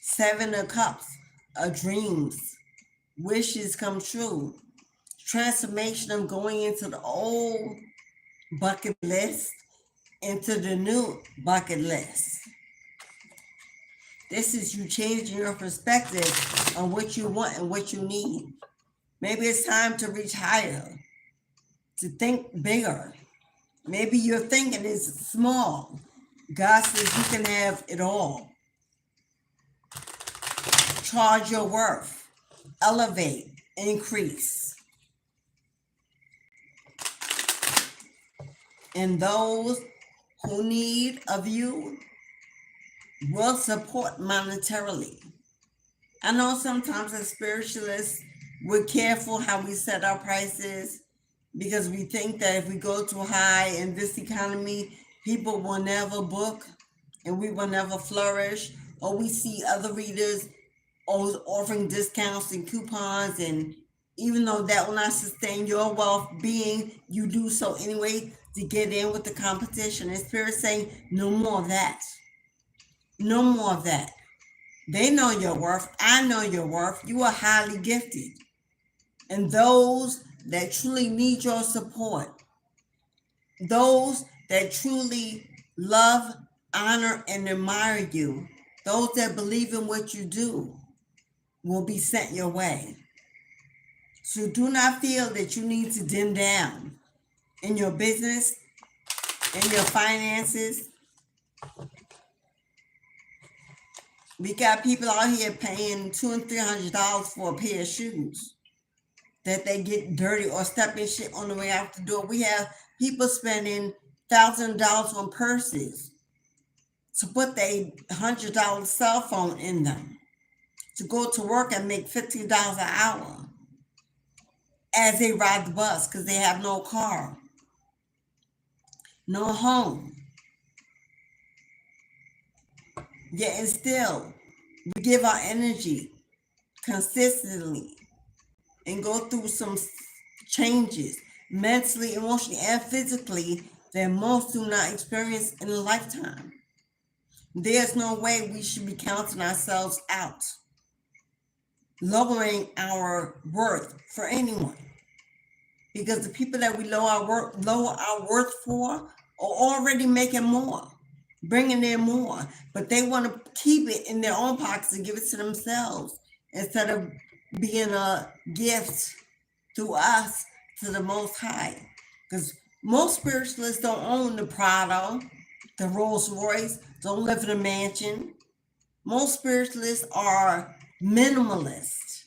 7 of Cups, of dreams, wishes come true. Transformation of going into the old bucket list into the new bucket list. This is you changing your perspective on what you want and what you need. Maybe it's time to reach higher, to think bigger. Maybe your thinking is small. God says you can have it all. Charge your worth, elevate, increase. And those who need of you will support monetarily. I know sometimes as spiritualists, we're careful how we set our prices because we think that if we go too high in this economy, people will never book and we will never flourish. Or we see other readers offering discounts and coupons, and even though that will not sustain your wealth being, you do so anyway to get in with the competition. And Spirit saying, no more of that. No more of that. They know your worth. I know your worth. You are highly gifted. And those that truly need your support, those that truly love, honor, and admire you, those that believe in what you do, will be sent your way. So do not feel that you need to dim down in your business, in your finances. We got people out here paying $200 and $300 for a pair of shoes that they get dirty or step in shit on the way out the door. We have people spending $1,000 on purses to put their $100 cell phone in them, to go to work and make $15 an hour as they ride the bus because they have no car, no home. Yet and still, we give our energy consistently and go through some changes mentally, emotionally, and physically that most do not experience in a lifetime. There's no way we should be counting ourselves out, lowering our worth for anyone. Because the people that we lower our worth for are already making more, bringing in more, but they want to keep it in their own pockets and give it to themselves instead of being a gift through us to the Most High. Because most spiritualists don't own the Prado, the Rolls Royce, don't live in a mansion. Most spiritualists are minimalists.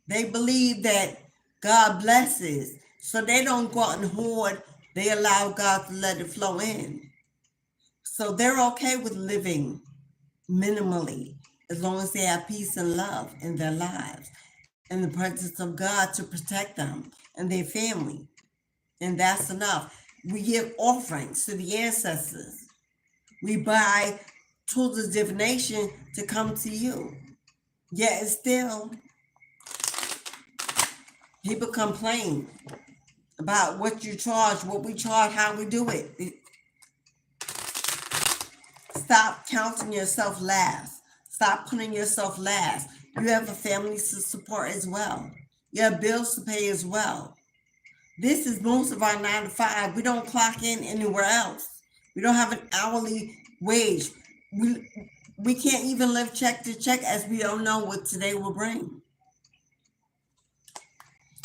They believe that God blesses, so they don't go out and hoard. They allow God to let it flow in. So they're okay with living minimally as long as they have peace and love in their lives and the presence of God to protect them and their family. And that's enough. We give offerings to the ancestors. We buy tools of divination to come to you. Yet and still, people complain about what you charge, what we charge, how we do it. Stop counting yourself last. Stop putting yourself last. You have a family to support as well. You have bills to pay as well. This is most of our 9 to 5. We don't clock in anywhere else. We don't have an hourly wage. We can't even live check to check as we don't know what today will bring.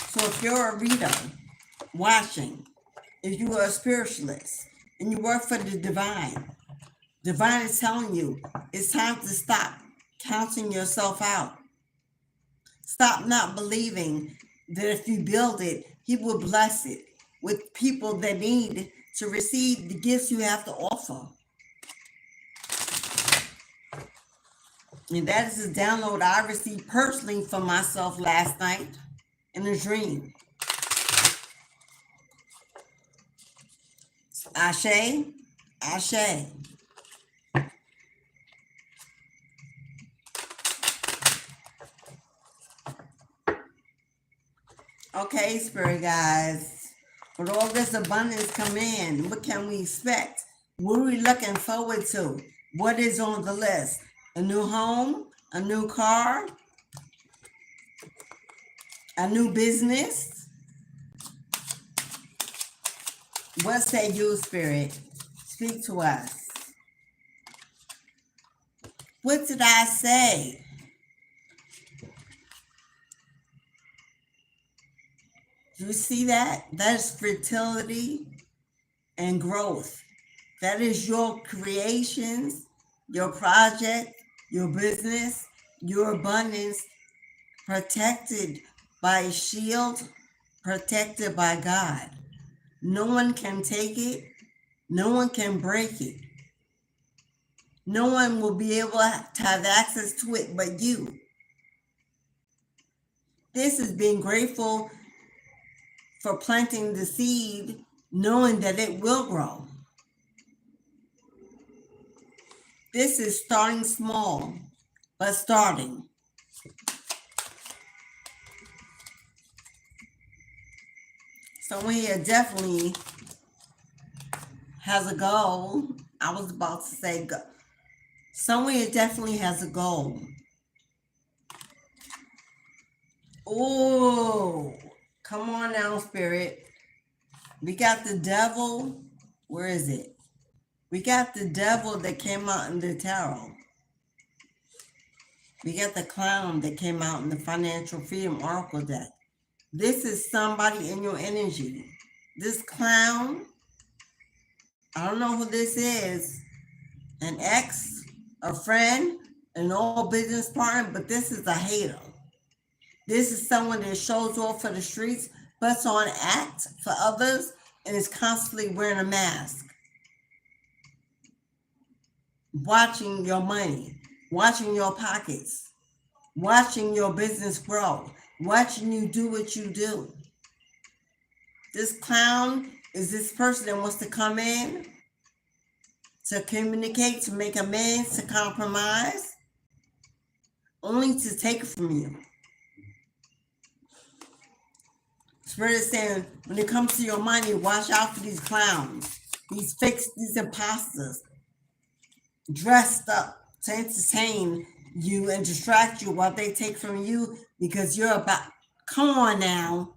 So if you're a reader watching, if you are a spiritualist and you work for the divine, divine is telling you it's time to stop counting yourself out. Stop not believing that if you build it, he will bless it with people that need to receive the gifts you have to offer. And that is a download I received personally for myself last night in a dream. Ashe, Ashe. Okay, Spirit guys. With all this abundance come in, what can we expect? What are we looking forward to? What is on the list? A new home? A new car? A new business? What say you, Spirit? Speak to us. What did I say? Do you see that? That is fertility and growth. That is your creations, your project, your business, your abundance, protected by a shield, protected by God. No one can take it. No one can break it. No one will be able to have access to it but you. This is being grateful for planting the seed, knowing that it will grow. This is starting small, but starting. Someone here definitely has a goal. I was about to say go. Someone here definitely has a goal. Oh, come on now, Spirit. We got the devil. Where is it? We got the devil that came out in the tarot. We got the clown that came out in the Financial Freedom Oracle deck. This is somebody in your energy. This clown, I don't know who this is, an ex, a friend, an old business partner, but this is a hater. This is someone that shows off for the streets, puts on act for others, and is constantly wearing a mask. Watching your money, watching your pockets, watching your business grow, watching you do what you do. This clown is this person that wants to come in to communicate, to make amends, to compromise, only to take it from you. Spirit is saying, when it comes to your money, watch out for these clowns, these fakes, these imposters, dressed up to entertain you and distract you while they take from you because you're about, come on now.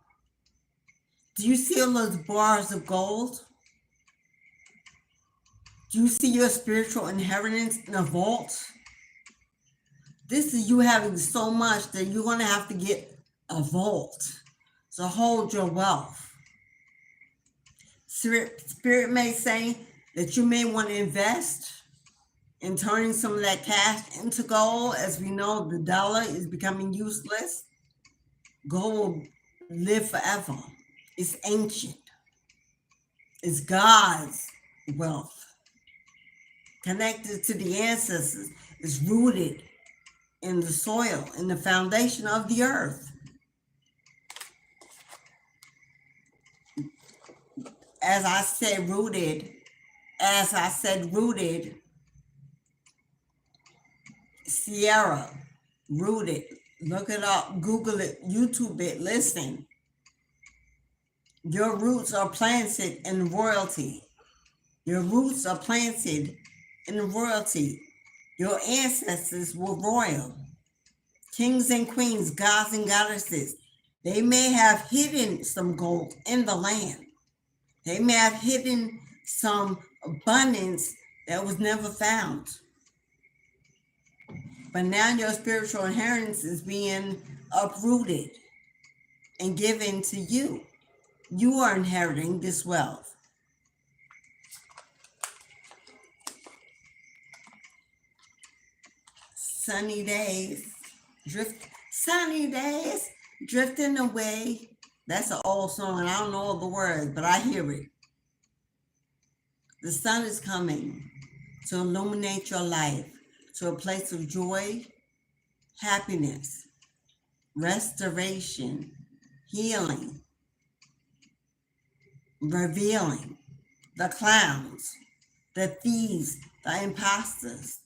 Do you see all those bars of gold? Do you see your spiritual inheritance in a vault? This is you having so much that you're going to have to get a vault to hold your wealth. Spirit may say that you may want to invest in turning some of that cash into gold. As we know, the dollar is becoming useless. Gold will live forever. It's ancient. It's God's wealth. Connected to the ancestors. It's rooted in the soil, in the foundation of the earth. As I said, rooted. Sierra, rooted. Look it up, Google it, YouTube it, listen. Your roots are planted in royalty. Your roots are planted in royalty. Your ancestors were royal. Kings and queens, gods and goddesses. They may have hidden some gold in the land. They may have hidden some abundance that was never found. But now your spiritual inheritance is being uprooted and given to you. You are inheriting this wealth. Sunny days, drifting away. That's an old song, and I don't know all the words, but I hear it. The sun is coming to illuminate your life to a place of joy, happiness, restoration, healing, revealing, the clowns, the thieves, the imposters.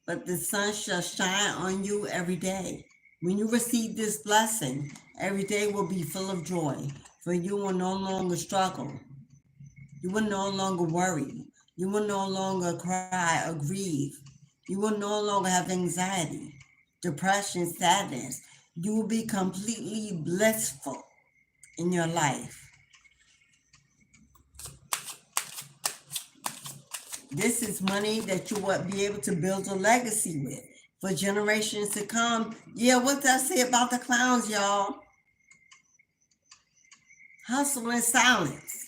But the sun shall shine on you every day. When you receive this blessing, every day will be full of joy, for you will no longer struggle. You will no longer worry. You will no longer cry or grieve. You will no longer have anxiety, depression, sadness. You will be completely blissful in your life. This is money that you will be able to build a legacy with for generations to come. Yeah, what does that say about the clowns, y'all? Hustle in silence.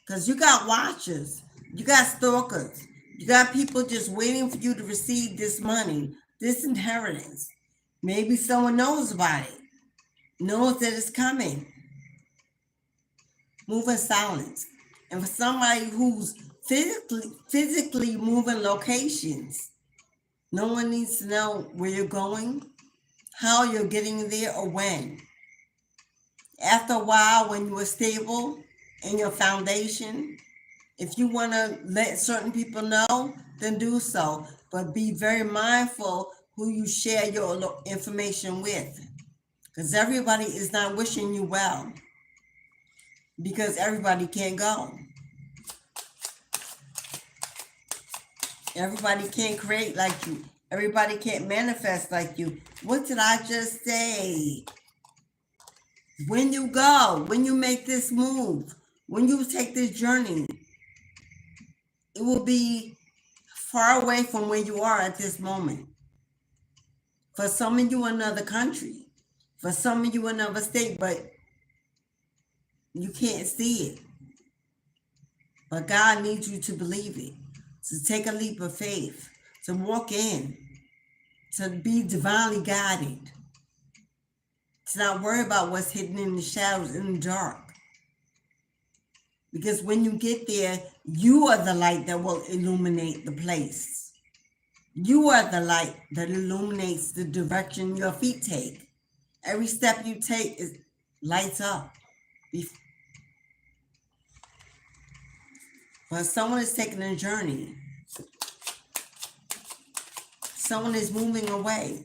Because you got watchers, you got stalkers, you got people just waiting for you to receive this money, this inheritance. Maybe someone knows about it, knows that it's coming. Move in silence. And for somebody who's physically moving locations, no one needs to know where you're going, how you're getting there, or when. After a while, when you are stable in your foundation, if you want to let certain people know, then do so. But be very mindful who you share your information with, because everybody is not wishing you well, because everybody can't go. Everybody can't create like you. Everybody can't manifest like you. What did I just say? When you go, when you make this move, when you take this journey, it will be far away from where you are at this moment. For some of you, another country. For some of you, another state, but you can't see it. But God needs you to believe it, to take a leap of faith, to walk in, to be divinely guided, to not worry about what's hidden in the shadows, in the dark. Because when you get there, you are the light that will illuminate the place. You are the light that illuminates the direction your feet take. Every step you take is lights up. But someone is taking a journey. Someone is moving away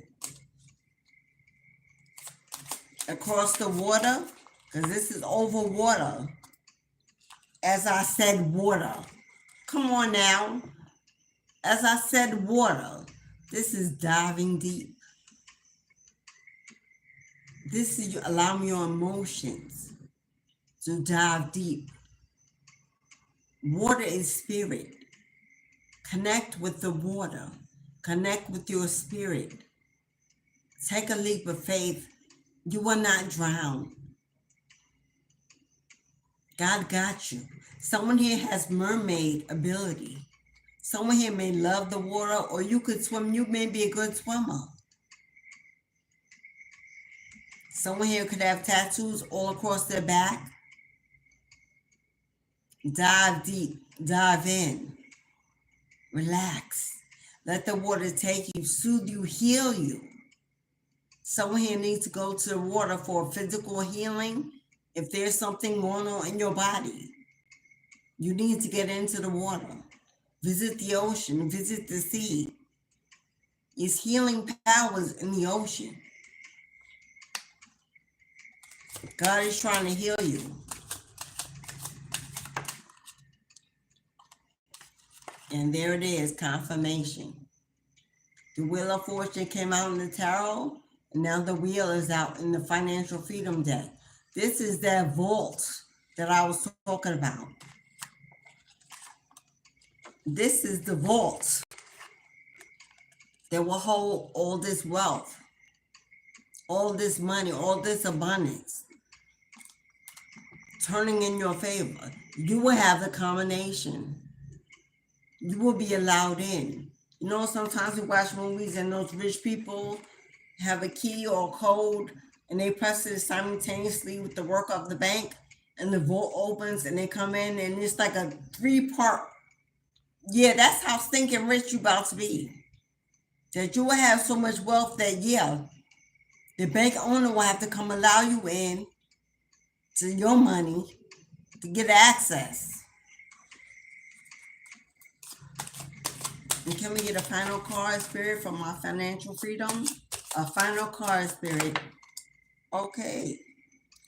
across the water, because this is over water. As I said, water. Come on now. As I said, water. This is diving deep. This is allowing your emotions to dive deep. Water is spirit. Connect with the water. Connect with your spirit. Take a leap of faith. You will not drown. God got you. Someone here has mermaid ability. Someone here may love the water, or you could swim. You may be a good swimmer. Someone here could have tattoos all across their back. Dive deep. Dive in. Relax. Let the water take you, soothe you, heal you. Someone here needs to go to the water for physical healing. If there's something going on in your body, you need to get into the water. Visit the ocean, visit the sea. It's healing powers in the ocean. God is trying to heal you. And there it is, confirmation. The Wheel of Fortune came out in the tarot, and now the wheel is out in the Financial Freedom deck. This is that vault that I was talking about. This is the vault that will hold all this wealth, all this money, all this abundance, turning in your favor. You will have the combination. You will be allowed in. You know, sometimes we watch movies and those rich people have a key or a code, and they press it simultaneously with the work of the bank, and the vault opens and they come in, and it's like a 3-part. Yeah, that's how stinking rich you about to be. that you will have so much wealth that, yeah, the bank owner will have to come allow you in to your money to get access. And can we get a final card, Spirit, for my financial freedom? A final card, Spirit. Okay.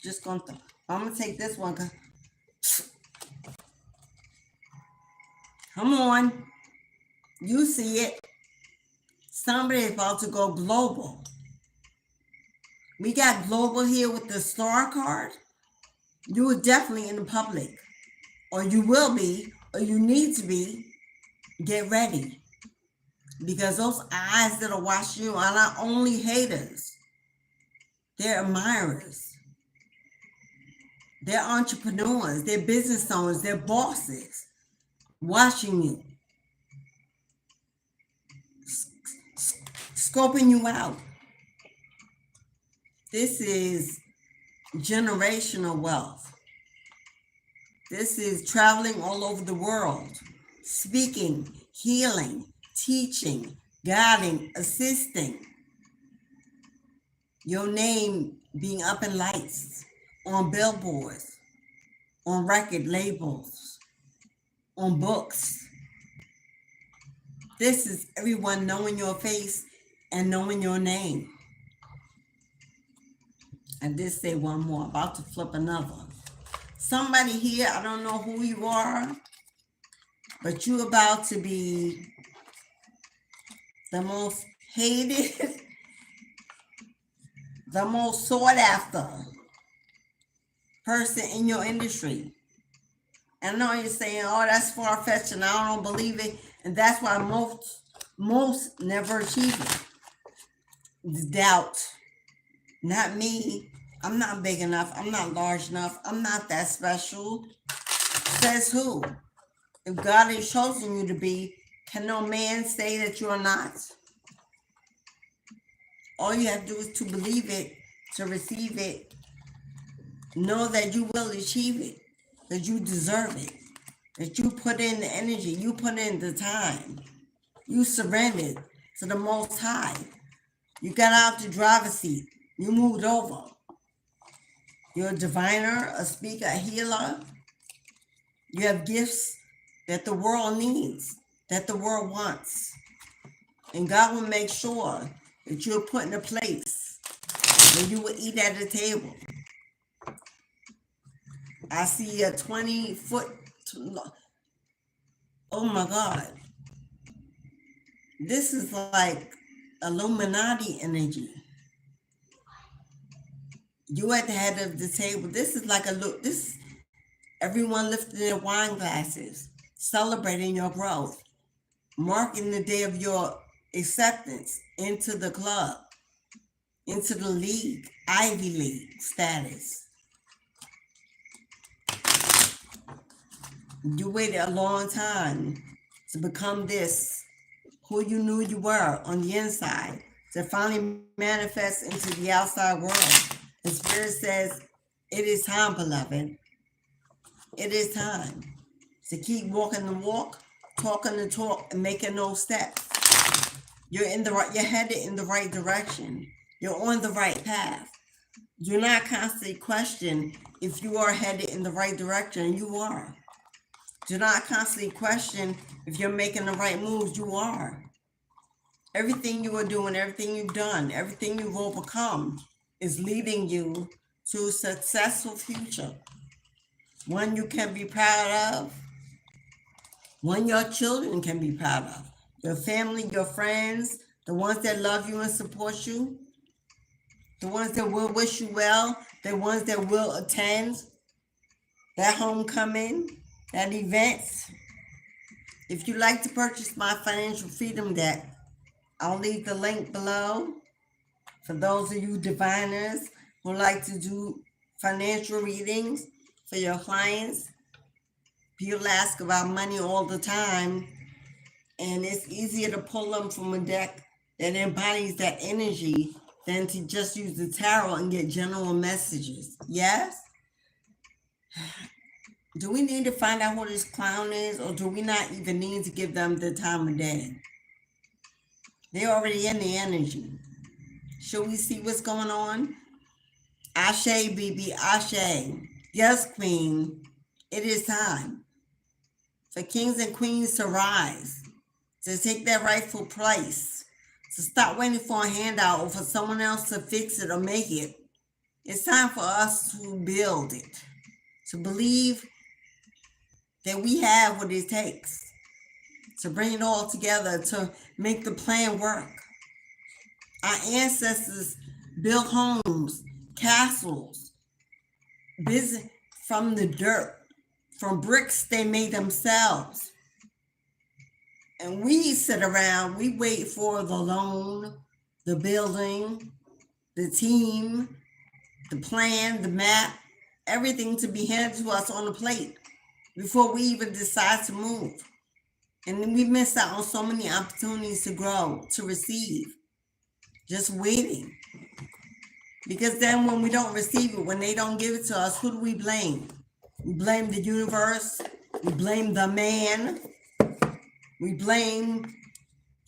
Just gonna, I'm gonna take this one. Come on. You see it. Somebody is about to go global. We got global here with the star card. You are definitely in the public. Or you will be, or you need to be. Get ready. Because those eyes that are watching you are not only haters. They're admirers. They're entrepreneurs. They're business owners. They're bosses watching you. Scoping you out. This is generational wealth. This is traveling all over the world, speaking, healing, teaching, guiding, assisting. Your name being up in lights, on billboards, on record labels, on books. This is everyone knowing your face and knowing your name. I did say one more, about to flip another. Somebody here, I don't know who you are, but you're about to be the most hated, the most sought after person in your industry. And I know you're saying, oh, that's far-fetched and I don't believe it. And that's why most never achieve it. It's doubt. Not me. I'm not big enough. I'm not large enough. I'm not that special. Says who? If God has chosen you to be, can no man say that you are not? All you have to do is to believe it, to receive it. Know that you will achieve it, that you deserve it, that you put in the energy, you put in the time. You surrendered to the Most High. You got out the driver's seat. You moved over. You're a diviner, a speaker, a healer. You have gifts that the world needs, that the world wants. And God will make sure that you're put in a place where you will eat at the table. I see a 20-foot, oh my God. This is like Illuminati energy. You at the head of the table. This is like this, everyone lifting their wine glasses, celebrating your growth, marking the day of your acceptance into the club, into the league, Ivy League status. You waited a long time to become this, who you knew you were on the inside, to finally manifest into the outside world. The Spirit says, it is time, beloved. It is time to keep walking the walk, talking the talk, and making those steps. You're headed in the right direction. You're on the right path. Do not constantly question if you are headed in the right direction. You are. Do not constantly question if you're making the right moves. You are. Everything you are doing, everything you've done, everything you've overcome is leading you to a successful future. One you can be proud of. One your children can be proud of. Your family, your friends, the ones that love you and support you. The ones that will wish you well. The ones that will attend that homecoming, that event. If you'd like to purchase my financial freedom deck, I'll leave the link below. For those of you diviners who like to do financial readings for your clients, people ask about money all the time, and it's easier to pull them from a deck that embodies that energy than to just use the tarot and get general messages. Yes? Do we need to find out who this clown is, or do we not even need to give them the time of day? They're already in the energy. Should we see what's going on? Ashe, BB, Ashe. Yes, Queen. It is time for kings and queens to rise, to take their rightful place, to stop waiting for a handout or for someone else to fix it or make it. It's time for us to build it, to believe that we have what it takes, to bring it all together, to make the plan work. Our ancestors built homes, castles, business from the dirt, from bricks they made themselves. And we sit around, we wait for the loan, the building, the team, the plan, the map, everything to be handed to us on a plate before we even decide to move. And then we miss out on so many opportunities to grow, to receive, just waiting. Because then when we don't receive it, when they don't give it to us, who do we blame? We blame the universe. We blame the man. We blame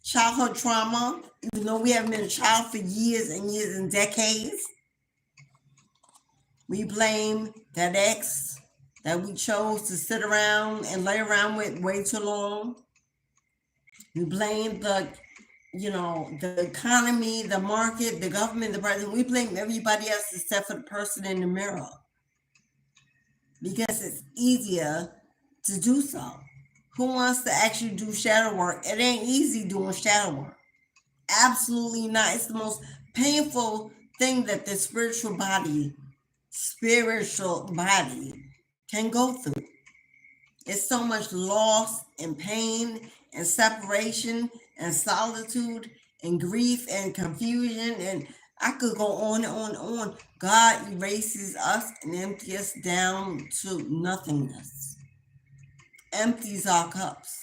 childhood trauma, even though we haven't been a child for years and years and decades. We blame that ex that we chose to sit around and lay around with way too long. We blame the economy, the market, the government, the president. We blame everybody else except for the person in the mirror because it's easier to do so. Who wants to actually do shadow work? It ain't easy doing shadow work. Absolutely not. It's the most painful thing that the spiritual body can go through. It's so much loss and pain and separation and solitude and grief and confusion, and I could go on and on and on. God erases us and empties us down to nothingness, empties our cups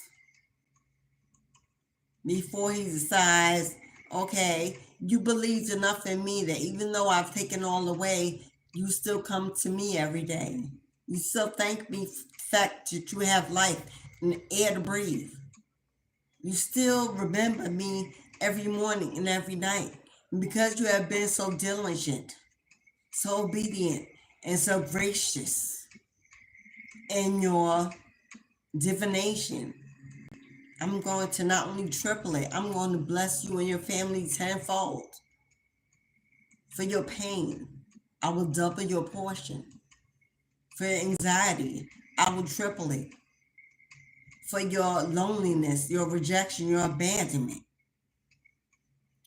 before he decides, okay, you believed enough in me that even though I've taken all away, you still come to me every day. You still thank me for the fact that you have life and air to breathe. You still remember me every morning and every night. And because you have been so diligent, so obedient, and so gracious in your divination, I'm going to not only triple it, I'm going to bless you and your family tenfold. For your pain, I will double your portion. For your anxiety, I will triple it. For your loneliness, your rejection, your abandonment.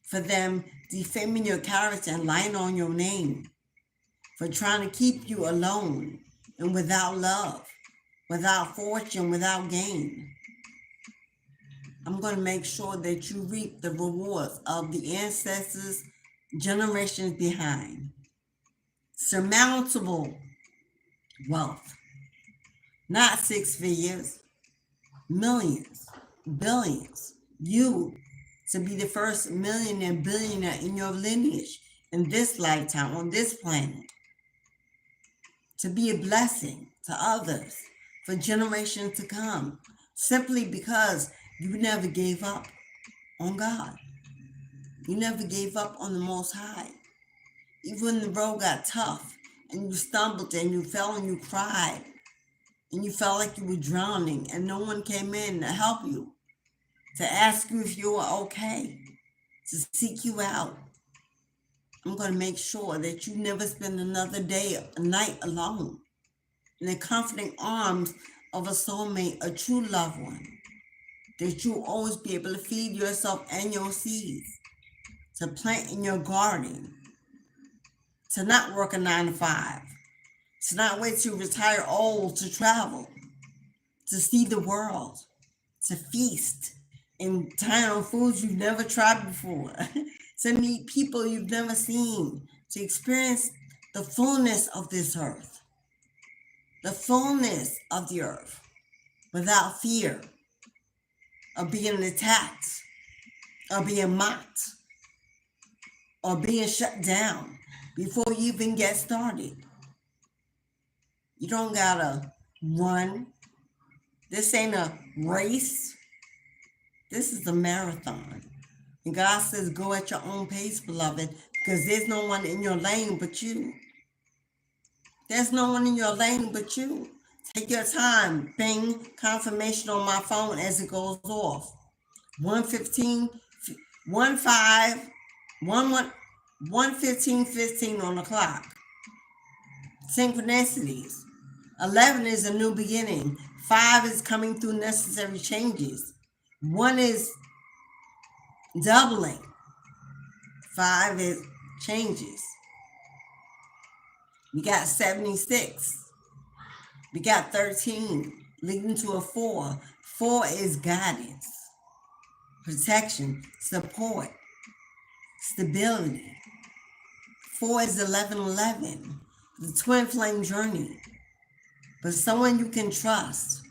For them defaming your character and lying on your name. For trying to keep you alone and without love, without fortune, without gain. I'm going to make sure that you reap the rewards of the ancestors, generations behind. Surmountable wealth. Not 6 figures, millions, billions. You to be the first millionaire, billionaire in your lineage in this lifetime on this planet. To be a blessing to others for generations to come, simply because you never gave up on God. You never gave up on the Most High. Even when the road got tough and you stumbled and you fell and you cried and you felt like you were drowning and no one came in to help you, to ask you if you were okay, to seek you out. I'm going to make sure that you never spend another day, a night alone in the comforting arms of a soulmate, a true loved one, that you'll always be able to feed yourself and your seeds, to plant in your garden, to not work a 9 to 5, to not wait to retire old to travel, to see the world, to feast and dine on foods you've never tried before, to meet people you've never seen, to experience the fullness of this earth, the fullness of the earth, without fear of being attacked, or being mocked, or being shut down before you even get started. You don't gotta run. This ain't a race. This is a marathon. And God says, go at your own pace, beloved, because there's no one in your lane but you. There's no one in your lane but you. Take your time. Bing, confirmation on my phone as it goes off. 1:15, 1:5, 1:15 on the clock. Synchronicities. 11 is a new beginning. 5 is coming through necessary changes. 1 is doubling. 5 is changes. We got 76. We got 13, leading to a 4. 4 is guidance, protection, support, stability. 4 is 1111, the twin flame journey. But someone you can trust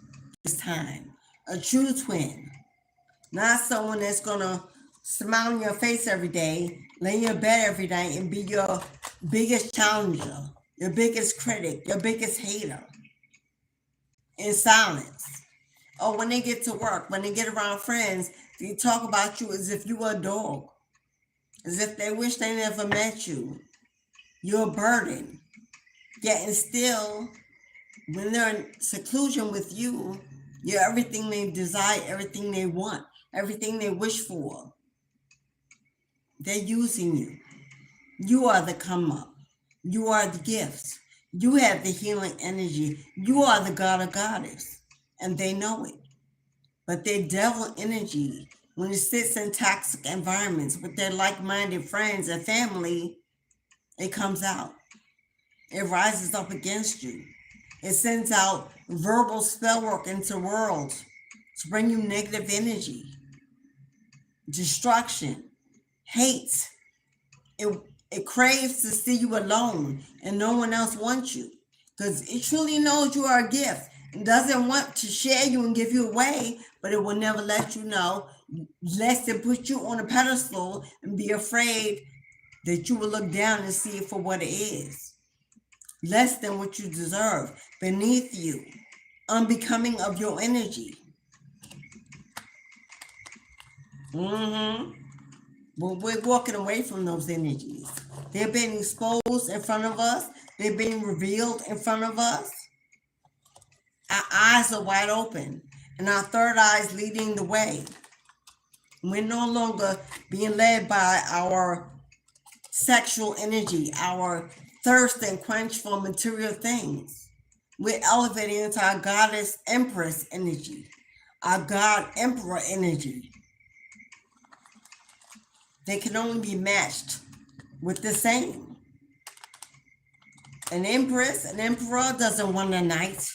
this time, a true twin, not someone that's gonna smile in your face every day, lay in your bed every night, and be your biggest challenger, your biggest critic, your biggest hater in silence. Or when they get to work, when they get around friends, they talk about you as if you were a dog, as if they wish they never met you. You're a burden. Yet and still, when they're in seclusion with you, you're everything they desire, everything they want, everything they wish for. They're using you. You are the come up. You are the gifts. You have the healing energy. You are the god or goddess. And they know it. But their devil energy, when it sits in toxic environments with their like-minded friends and family, it comes out. It rises up against you. It sends out verbal spell work into worlds to bring you negative energy, destruction, hate. It craves to see you alone and no one else wants you because it truly knows you are a gift and doesn't want to share you and give you away, but it will never let you know, lest it put you on a pedestal and be afraid that you will look down and see it for what it is. Less than what you deserve, beneath you, unbecoming of your energy. But we're walking away from those energies. They're being exposed in front of us. They're being revealed in front of us. Our eyes are wide open, and our third eye is leading the way. We're no longer being led by our sexual energy, our thirst and quench for material things. We're elevating into our goddess empress energy, our god emperor energy. They can only be matched with the same. An empress, an emperor doesn't want a knight.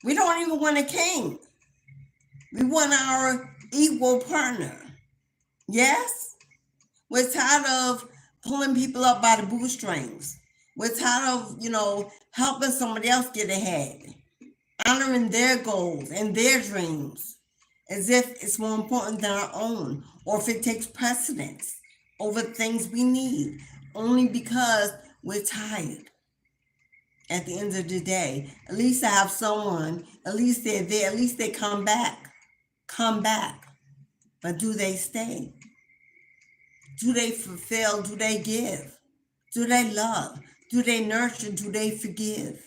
We don't even want a king. We want our equal partner. Yes? We're tired of pulling people up by the bootstrings. We're tired of, helping somebody else get ahead, honoring their goals and their dreams as if it's more important than our own, or if it takes precedence over things we need, only because we're tired. At the end of the day, at least I have someone, at least they're there, at least they come back. But do they stay? Do they fulfill? Do they give? Do they love? Do they nurture? Do they forgive?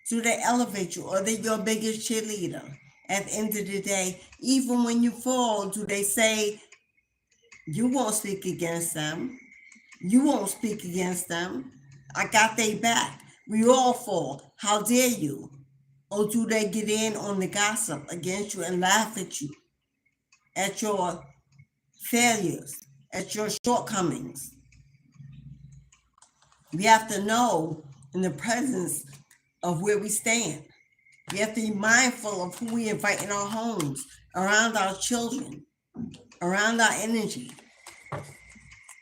Do they elevate you? Are they your biggest cheerleader? At the end of the day, even when you fall, do they say, you won't speak against them? You won't speak against them. I got their back. We all fall. How dare you? Or do they get in on the gossip against you and laugh at you, at your failures, at your shortcomings? We have to know in the presence of where we stand. We have to be mindful of who we invite in our homes, around our children, around our energy.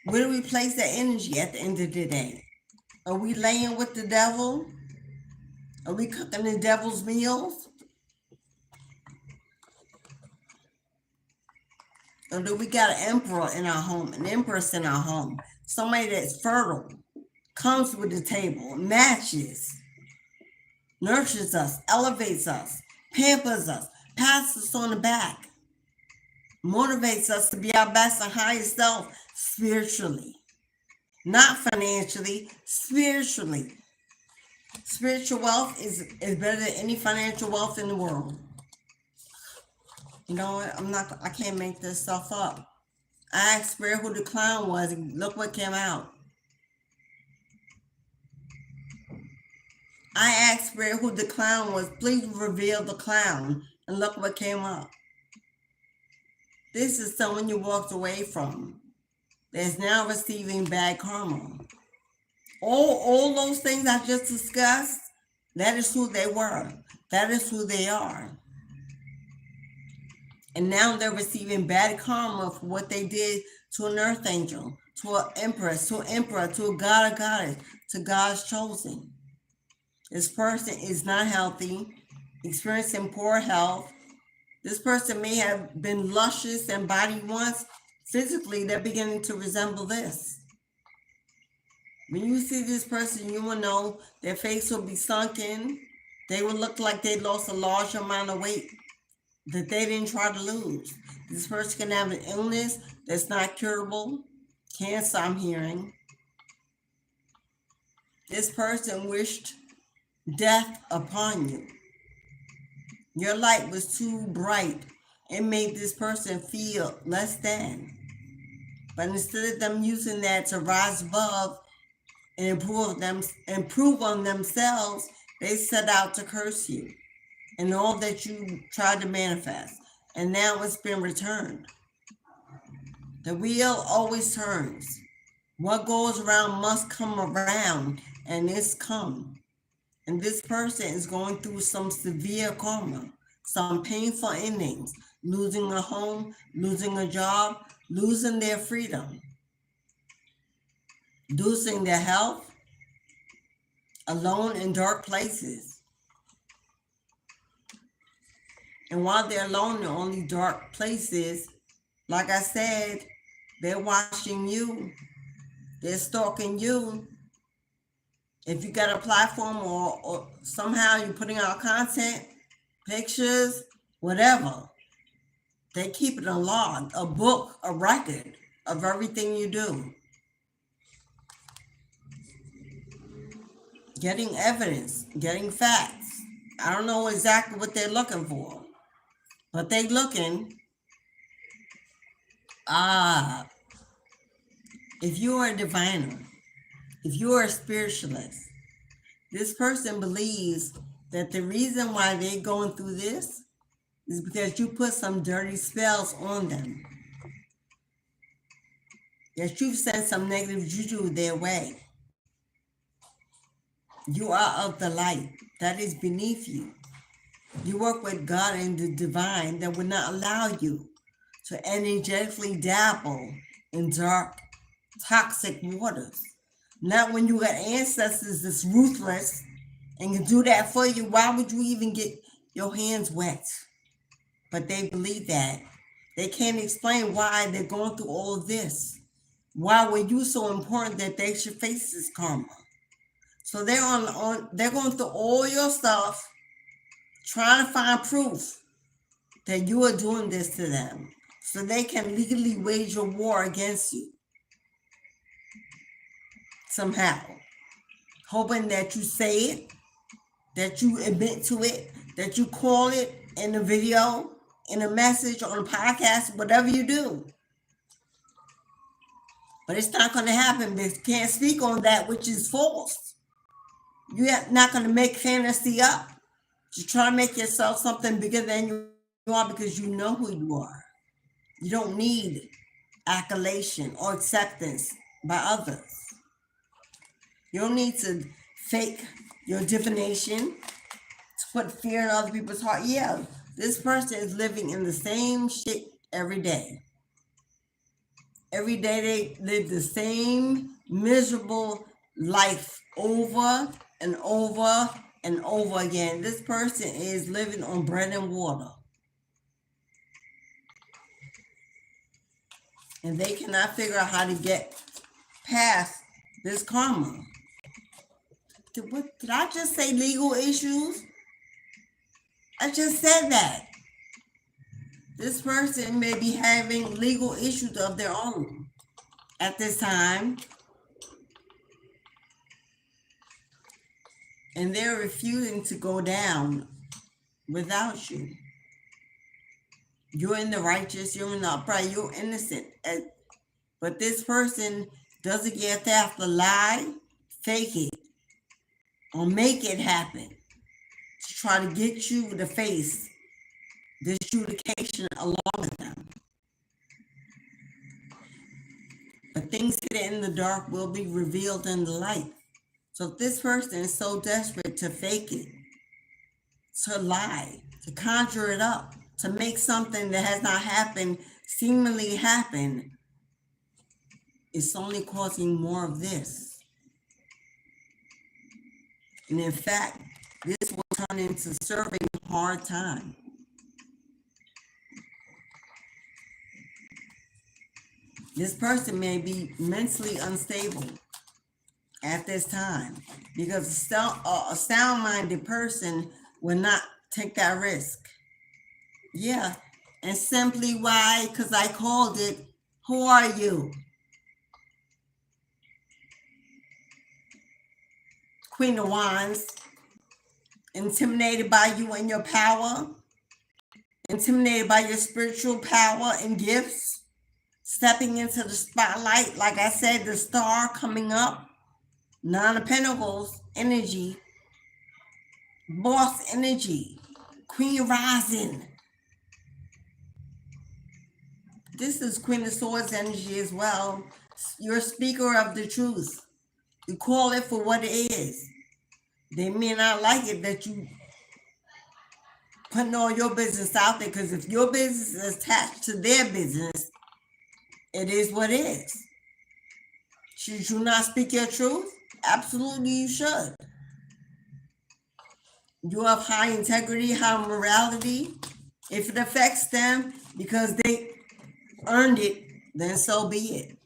Where do we place that energy at the end of the day? Are we laying with the devil? Are we cooking the devil's meals? Or do we got an emperor in our home, an empress in our home? Somebody that's fertile, comes with the table, matches, nurtures us, elevates us, pampers us, pats us on the back. motivates us to be our best and highest self spiritually, not financially, spiritually. Spiritual wealth is better than any financial wealth in the world. You know what? I can't make this stuff up. I asked Spirit who the clown was, and look what came out. I asked Spirit who the clown was, please reveal the clown, and look what came up. This is someone you walked away from that's now receiving bad karma. All those things I just discussed, that is who they were. That is who they are. And now they're receiving bad karma for what they did to an earth angel, to an empress, to an emperor, to a god or goddess, to God's chosen. This person is not healthy, experiencing poor health. This person may have been luscious and body once. Physically, they're beginning to resemble this. When you see this person, you will know their face will be sunken. They will look like they lost a large amount of weight that they didn't try to lose. This person can have an illness that's not curable. Cancer, I'm hearing. This person wished death upon you. Your light was too bright. It made this person feel less than. But instead of them using that to rise above and improve on themselves, they set out to curse you and all that you tried to manifest. And now it's been returned. The wheel always turns. What goes around must come around, and it's come. And this person is going through some severe karma, some painful endings, losing a home, losing a job, losing their freedom, losing their health, alone in dark places. And while they're alone in only dark places, like I said, they're watching you. They're stalking you. If you got a platform or somehow you're putting out content, pictures, whatever, they keep it a log, a book, a record of everything you do. Getting evidence, getting facts. I don't know exactly what they're looking for, but they looking. If you are a diviner, if you are a spiritualist, this person believes that the reason why they're going through this is because you put some dirty spells on them. That you've sent some negative juju their way. You are of the light that is beneath you. You work with God and the divine that would not allow you to energetically dabble in dark, toxic waters. Not when you got ancestors that's ruthless and can do that for you. Why would you even get your hands wet? But they believe that. They can't explain why they're going through all of this. Why were you so important that they should face this karma? So they're going through all your stuff, trying to find proof that you are doing this to them, so they can legally wage a war against you. Somehow, hoping that you say it, that you admit to it, that you call it in a video, in a message, on a podcast, whatever you do. But it's not going to happen because you can't speak on that which is false. You're not going to make fantasy up. You try to make yourself something bigger than you are because you know who you are. You don't need accolation or acceptance by others. You don't need to fake your divination to put fear in other people's heart. Yeah, this person is living in the same shit every day. Every day they live the same miserable life over and over and over again. This person is living on bread and water. And they cannot figure out how to get past this karma. Did I just say legal issues? I just said that. This person may be having legal issues of their own at this time, and they're refusing to go down without you. You're in the righteous, you're in the upright, you're innocent. But this person doesn't get have to lie, fake it, or make it happen to try to get you to face this adjudication along with them. But things hidden in the dark will be revealed in the light. So if this person is so desperate to fake it, to lie, to conjure it up, to make something that has not happened seemingly happen, it's only causing more of this. And in fact, this will turn into serving hard time. This person may be mentally unstable at this time, because a sound-minded person will not take that risk. Yeah, and simply why? Because I called it, who are you? Queen of Wands, intimidated by you and your power, intimidated by your spiritual power and gifts, stepping into the spotlight. Like I said, the star coming up, Nine of Pentacles energy, boss energy, Queen rising. This is Queen of Swords energy as well. You're a speaker of the truth. You call it for what it is. They may not like it that you putting all your business out there, because if your business is attached to their business, it is what it is. Should you not speak your truth? Absolutely you should. You have high integrity, high morality. If it affects them because they earned it, then so be it.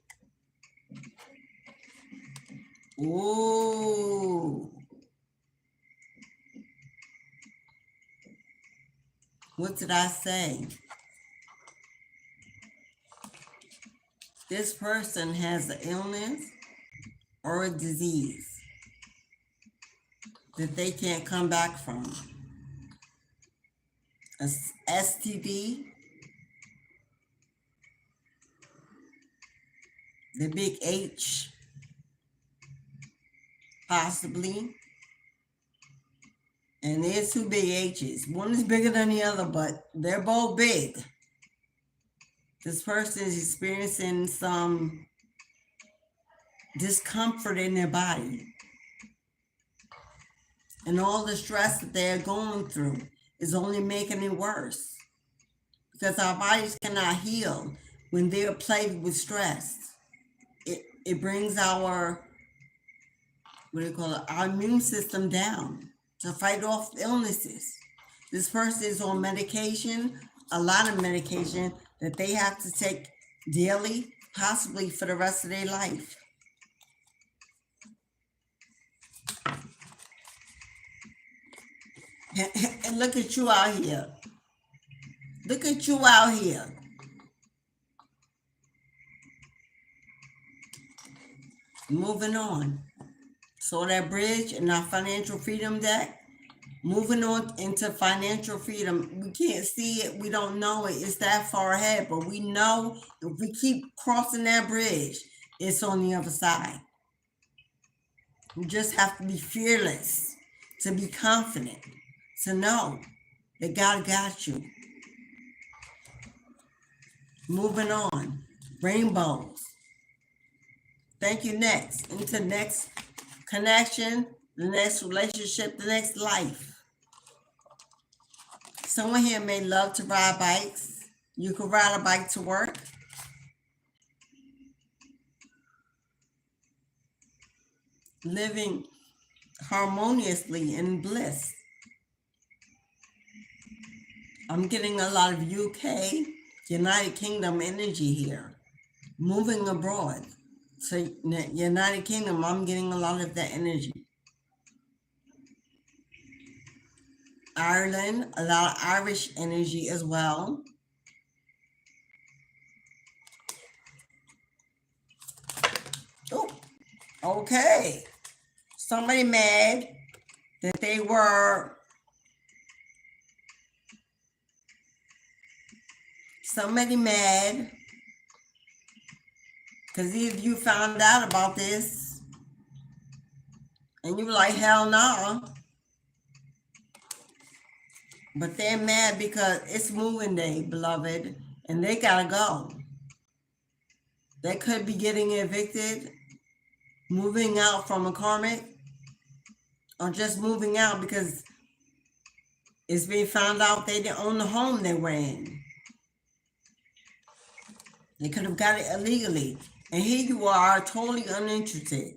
Ooh. What did I say? This person has an illness or a disease that they can't come back from. A STD, the big H, possibly. And there's two big H's. One is bigger than the other, but they're both big. This person is experiencing some discomfort in their body. And all the stress that they're going through is only making it worse. Because our bodies cannot heal when they're plagued with stress. It brings our, our immune system down to fight off illnesses. This person is on medication, a lot of medication that they have to take daily, possibly for the rest of their life. And look at you out here. Look at you out here. Moving on. So that bridge in our financial freedom deck, moving on into financial freedom. We can't see it. We don't know it. It's that far ahead. But we know if we keep crossing that bridge, it's on the other side. You just have to be fearless, to be confident, to know that God got you. Moving on. Rainbows. Thank you. Next. Into next connection, the next relationship, the next life. Someone here may love to ride bikes. You could ride a bike to work. Living harmoniously in bliss. I'm getting a lot of UK, United Kingdom energy here. Moving abroad. So United Kingdom, I'm getting a lot of that energy. Ireland, a lot of Irish energy as well. Okay. Somebody mad that they were, somebody mad because either you found out about this and you were like, hell no. But they're mad because it's moving day, beloved, and they gotta go. They could be getting evicted, moving out from a karmic, or just moving out because it's been found out they didn't own the home they were in. They could have got it illegally. And here you are, totally uninterested,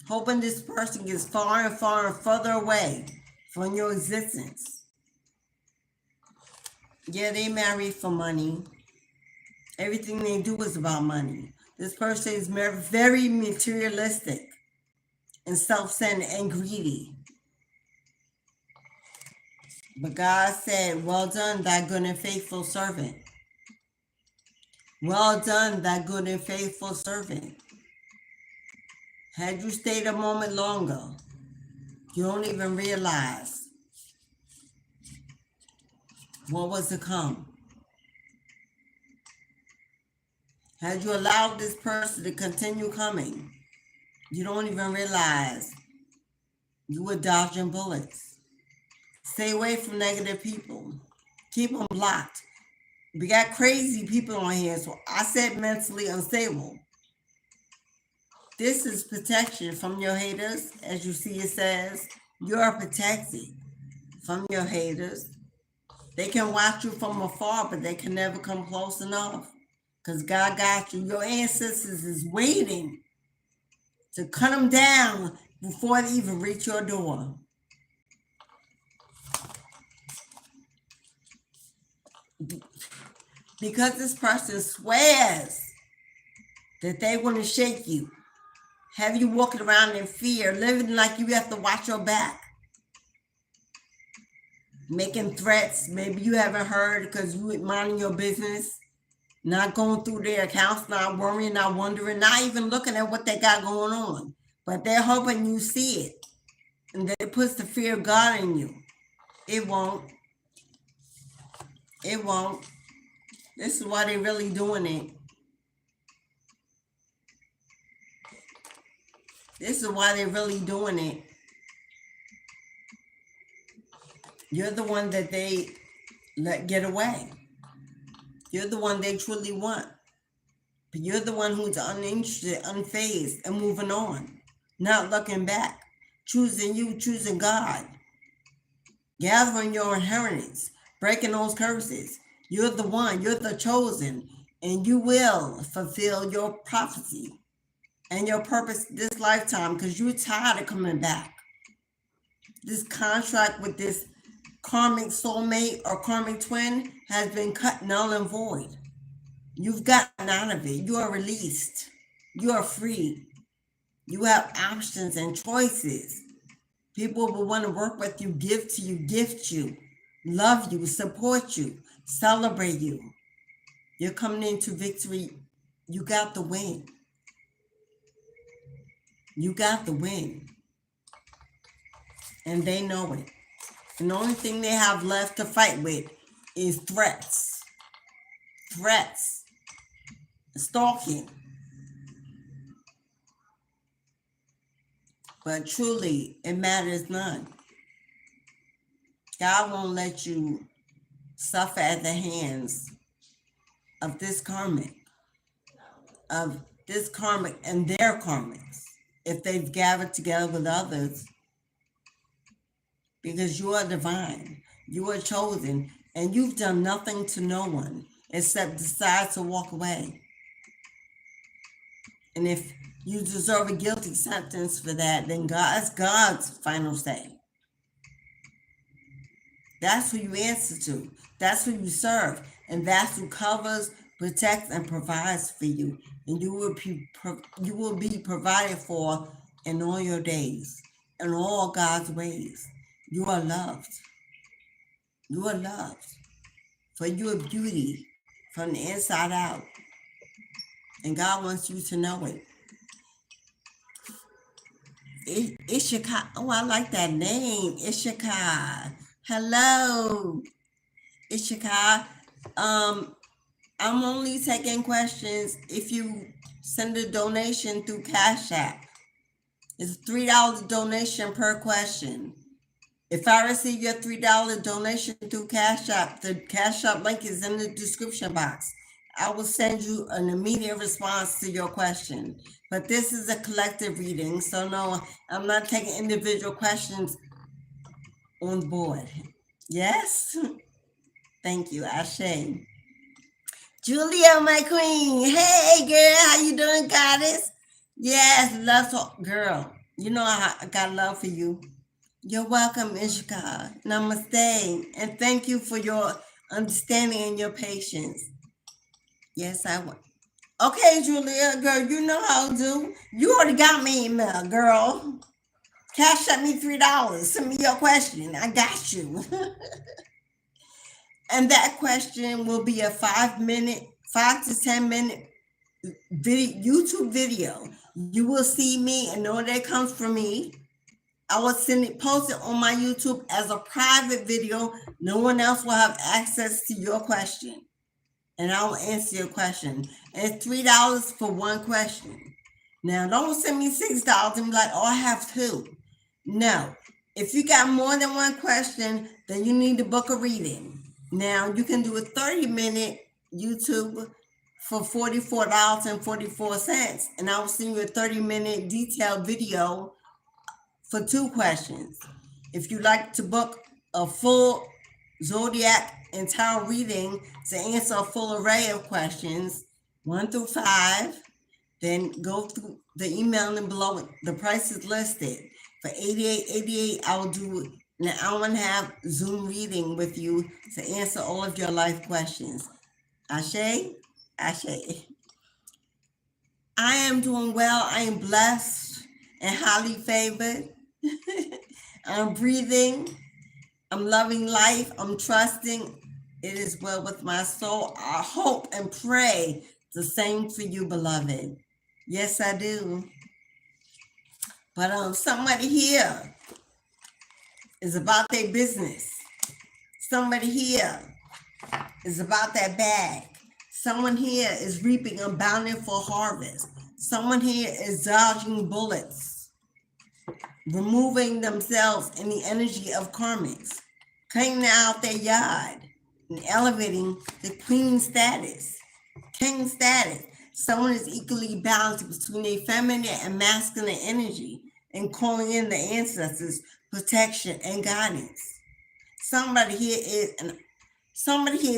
hoping this person gets far and far and further away from your existence. Yeah, they marry for money. Everything they do is about money. This person is very materialistic and self-centered and greedy. But God said, well done, thy good and faithful servant. Well done, thy good and faithful servant. Had you stayed a moment longer, you don't even realize what was to come. Had you allowed this person to continue coming, you don't even realize you were dodging bullets. Stay away from negative people. Keep them blocked. We got crazy people on here, so I said mentally unstable. This is protection from your haters. As you see, it says you are protected from your haters. They can watch you from afar, but they can never come close enough because God got you. Your ancestors is waiting to cut them down before they even reach your door. Because this person swears that they want to shake you, have you walking around in fear, living like you have to watch your back, making threats. Maybe you haven't heard because you minding your business, not going through their accounts, not worrying, not wondering, not even looking at what they got going on. But they're hoping you see it, and that it puts the fear of God in you. It won't. It won't. This is why they're really doing it. This is why they're really doing it. You're the one that they let get away. You're the one they truly want. But you're the one who's uninterested, unfazed, and moving on. Not looking back. Choosing you, choosing God. Gathering your inheritance. Breaking those curses. You're the one. You're the chosen. And you will fulfill your prophecy and your purpose this lifetime because you're tired of coming back. This contract with this karmic soulmate or karmic twin has been cut null and void. You've gotten out of it. You are released. You are free. You have options and choices. People will want to work with you, give to you, gift you, love you, support you, celebrate you. You're coming into victory. You got the win. You got the win. And they know it. And the only thing they have left to fight with is threats. Threats. Stalking. But truly, it matters none. God won't let you suffer at the hands of this karmic and their karmics, if they've gathered together with others, because you are divine, you are chosen, and you've done nothing to no one except decide to walk away. And if you deserve a guilty sentence for that, then that's God's final say. That's who you answer to. That's who you serve. And that's who covers, protects, and provides for you. And you will be provided for in all your days, in all God's ways. You are loved. You are loved. For you are beauty from the inside out. And God wants you to know it. Ishika. Oh, I like that name, Ishika. Hello, Ishika. Um, I'm only taking questions if you send a donation through Cash App. It's $3 donation per question. If I receive your $3 donation through Cash App, the Cash App link is in the description box. I will send you an immediate response to your question. But this is a collective reading, so no, I'm not taking individual questions on board. Yes? Thank you, Ashe. Julia, my queen. Hey, girl, how you doing, goddess? Yes, love to, girl. You know I got love for you. You're welcome, Ishika. Namaste. And thank you for your understanding and your patience. Yes, I will. Okay, Julia, girl, you know how to do. You already got me email, girl. Cash at me $3. Send me your question. I got you. And that question will be a 5 to 10 minute YouTube video. You will see me and know that comes from me. I will post it on my YouTube as a private video. No one else will have access to your question. And I will answer your question. And it's $3 for one question. Now, don't send me $6 and be like, oh, I have two. No. If you got more than one question, then you need to book a reading. Now, you can do a 30-minute YouTube for $44.44. And I will send you a 30-minute detailed video for two questions. If you'd like to book a full zodiac and tarot reading to answer a full array of questions, 1 through 5, then go through the email and below. The price is listed. For $88.88, I will do an hour and a half Zoom reading with you to answer all of your life questions. Ashe? Ashe. I am doing well. I am blessed and highly favored. I'm breathing. I'm loving life. I'm trusting. It is well with my soul. I hope and pray the same for you, beloved. Yes, I do. But somebody here is about their business. Somebody here is about that bag. Someone here is reaping a bountiful harvest. Someone here is dodging bullets, removing themselves in the energy of karmics, cleaning out their yard, and elevating the queen status, king status. Someone is equally balanced between their feminine and masculine energy and calling in the ancestors' protection and guidance. Somebody here is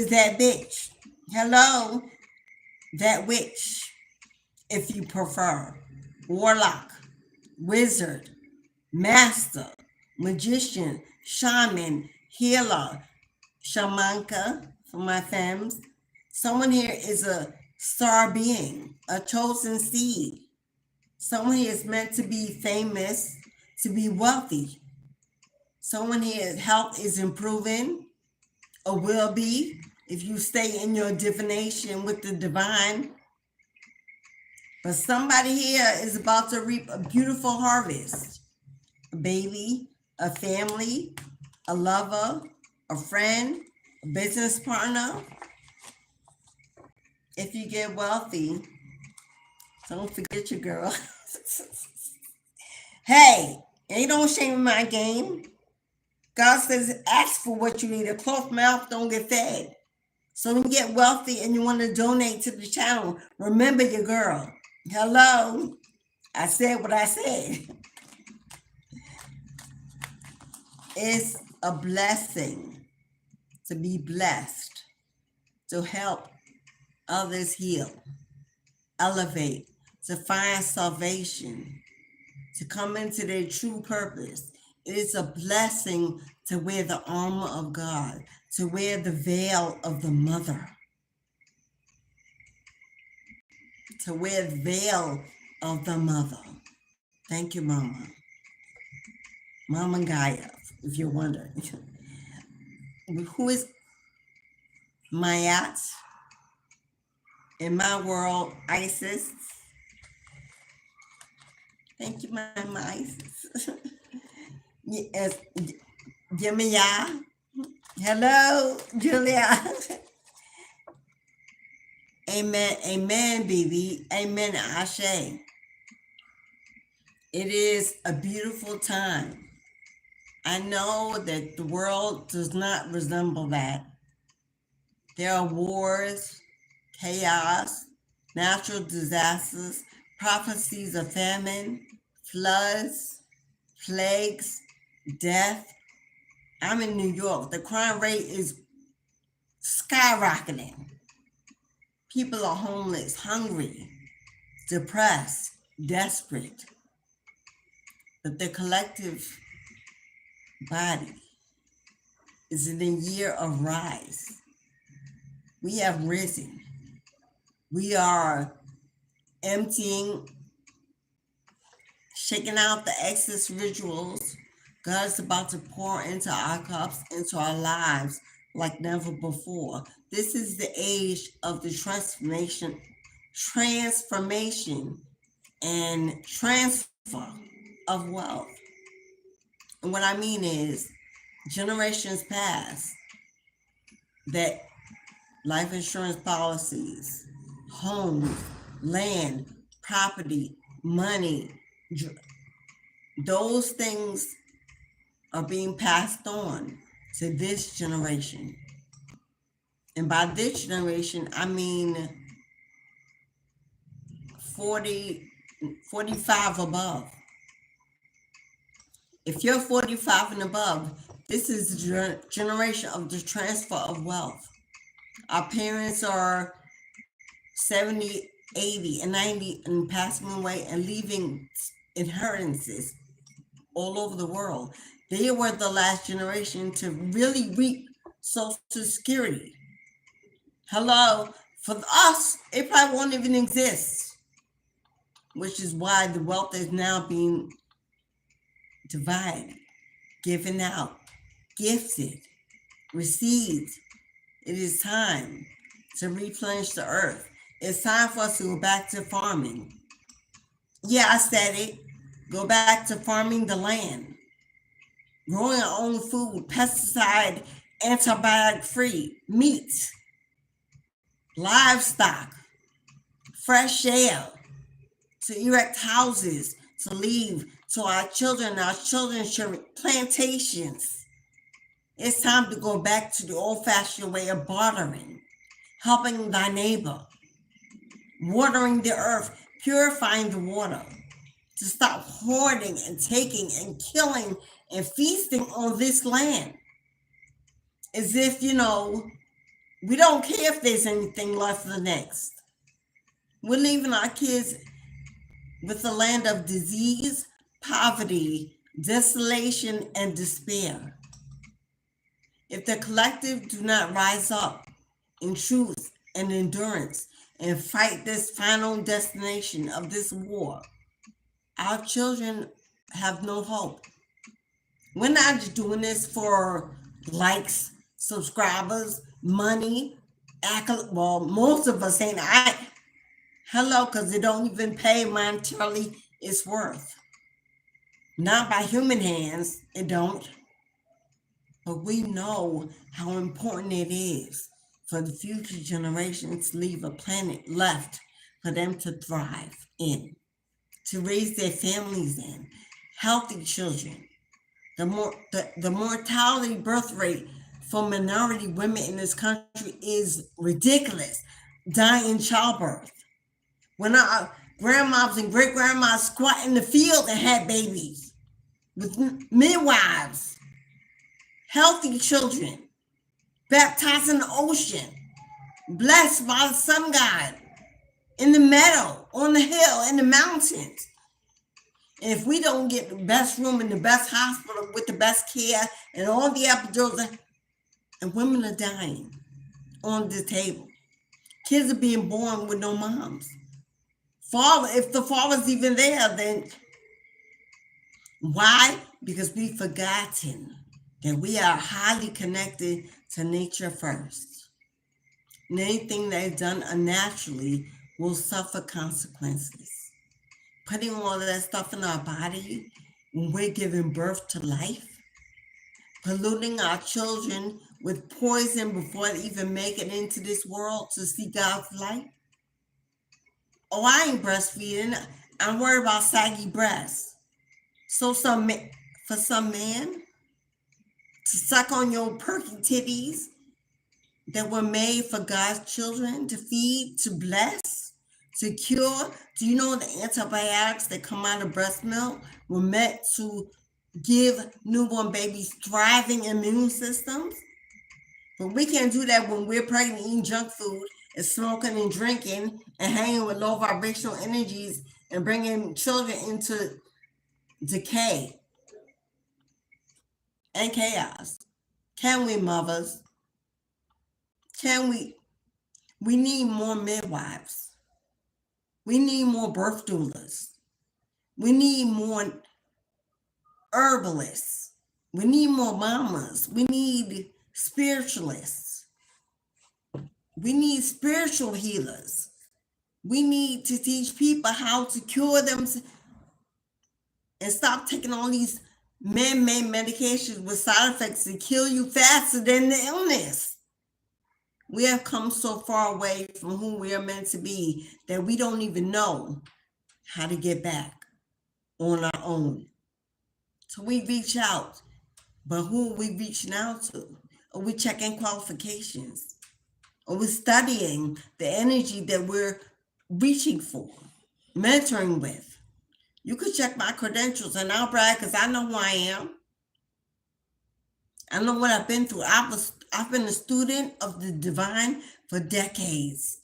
that bitch. Hello, that witch, if you prefer. Warlock, wizard, master, magician, shaman, healer, shamanka for my femmes. Someone here is a star being, a chosen seed. Someone here is meant to be famous, to be wealthy. Someone here's health is improving, or will be, if you stay in your divination with the divine. But somebody here is about to reap a beautiful harvest. A baby, a family, a lover, a friend, a business partner. If you get wealthy, don't forget your girl. Hey, ain't no shame in my game. God says, ask for what you need. A closed mouth don't get fed. So when you get wealthy and you want to donate to the channel, remember your girl. Hello. I said what I said. It's a blessing to be blessed, to help others heal, elevate, to find salvation, to come into their true purpose. It is a blessing to wear the armor of God, to wear the veil of the mother, to wear the veil of the mother. Thank you, Mama. Mama Gaia, if you're wondering. Who is Mayat? In my world, Isis. Thank you, my mice. Yes, Jimmy. Hello, Julia. Amen. Amen, baby. Amen, Ashe. It is a beautiful time. I know that the world does not resemble that. There are wars, chaos, natural disasters, prophecies of famine, floods, plagues, death. I'm in New York. The crime rate is skyrocketing. People are homeless, hungry, depressed, desperate. But the collective body is in a year of rise. We have risen. We are emptying, shaking out the excess rituals. God's about to pour into our cups, into our lives like never before. This is the age of the transformation and transfer of wealth. And what I mean is, generations past, that life insurance policies, homes, land, property, money, those things are being passed on to this generation. And by this generation, I mean 45 above. If you're 45 and above, this is the generation of the transfer of wealth. Our parents are 70, 80, and 90 and passing away and leaving inheritances all over the world. They were the last generation to really reap Social Security. Hello, for us, it probably won't even exist, which is why the wealth is now being divided, given out, gifted, received. It is time to replenish the earth. It's time for us to go back to farming. Yeah, I said it. Go back to farming the land, growing our own food, pesticide, antibiotic free, meat, livestock, fresh air, to erect houses, to leave to our children's children, plantations. It's time to go back to the old-fashioned way of bartering, helping thy neighbor, watering the earth, purifying the water, to stop hoarding and taking and killing and feasting on this land. As if, we don't care if there's anything left for the next. We're leaving our kids with a land of disease, poverty, desolation, and despair. If the collective do not rise up in truth and endurance and fight this final destination of this war, our children have no hope. We're not just doing this for likes, subscribers, money, well, most of us ain't. Because they don't even pay monetarily its worth. Not by human hands, it don't. But we know how important it is for the future generations to leave a planet left for them to thrive in, to raise their families in, healthy children. The mortality birth rate for minority women in this country is ridiculous, dying in childbirth. When our grandmas and great-grandmas squat in the field and had babies with midwives, healthy children, baptized in the ocean, blessed by the sun god, in the meadow, on the hill, in the mountains. And if we don't get the best room in the best hospital with the best care and all the epidurals, and women are dying on the table. Kids are being born with no moms. Father, if the father's even there, then why? Because we've forgotten that we are highly connected to nature first. And anything that is done unnaturally will suffer consequences. putting all of that stuff in our body when we're giving birth to life, polluting our children with poison before they even make it into this world to see God's light. Oh, I ain't breastfeeding. I'm worried about saggy breasts. So for some man to suck on your perky titties that were made for God's children to feed, to bless, to cure. Do you know the antibiotics that come out of breast milk were meant to give newborn babies thriving immune systems? But we can't do that when we're pregnant, eating junk food and smoking and drinking and hanging with low vibrational energies and bringing children into decay and chaos. Can we, mothers? Can we? We need more midwives. We need more birth doulas. We need more herbalists. We need more mamas. We need spiritualists. We need spiritual healers. We need to teach people how to cure them and stop taking all these man-made medications with side effects to kill you faster than the illness. We have come so far away from who we are meant to be that we don't even know how to get back on our own. So we reach out, but who are we reaching out to? Are we checking qualifications? Are we studying the energy that we're reaching for, mentoring with? You could check my credentials and I'll brag because I know who I am. I know what I've been through. I've been a student of the divine for decades.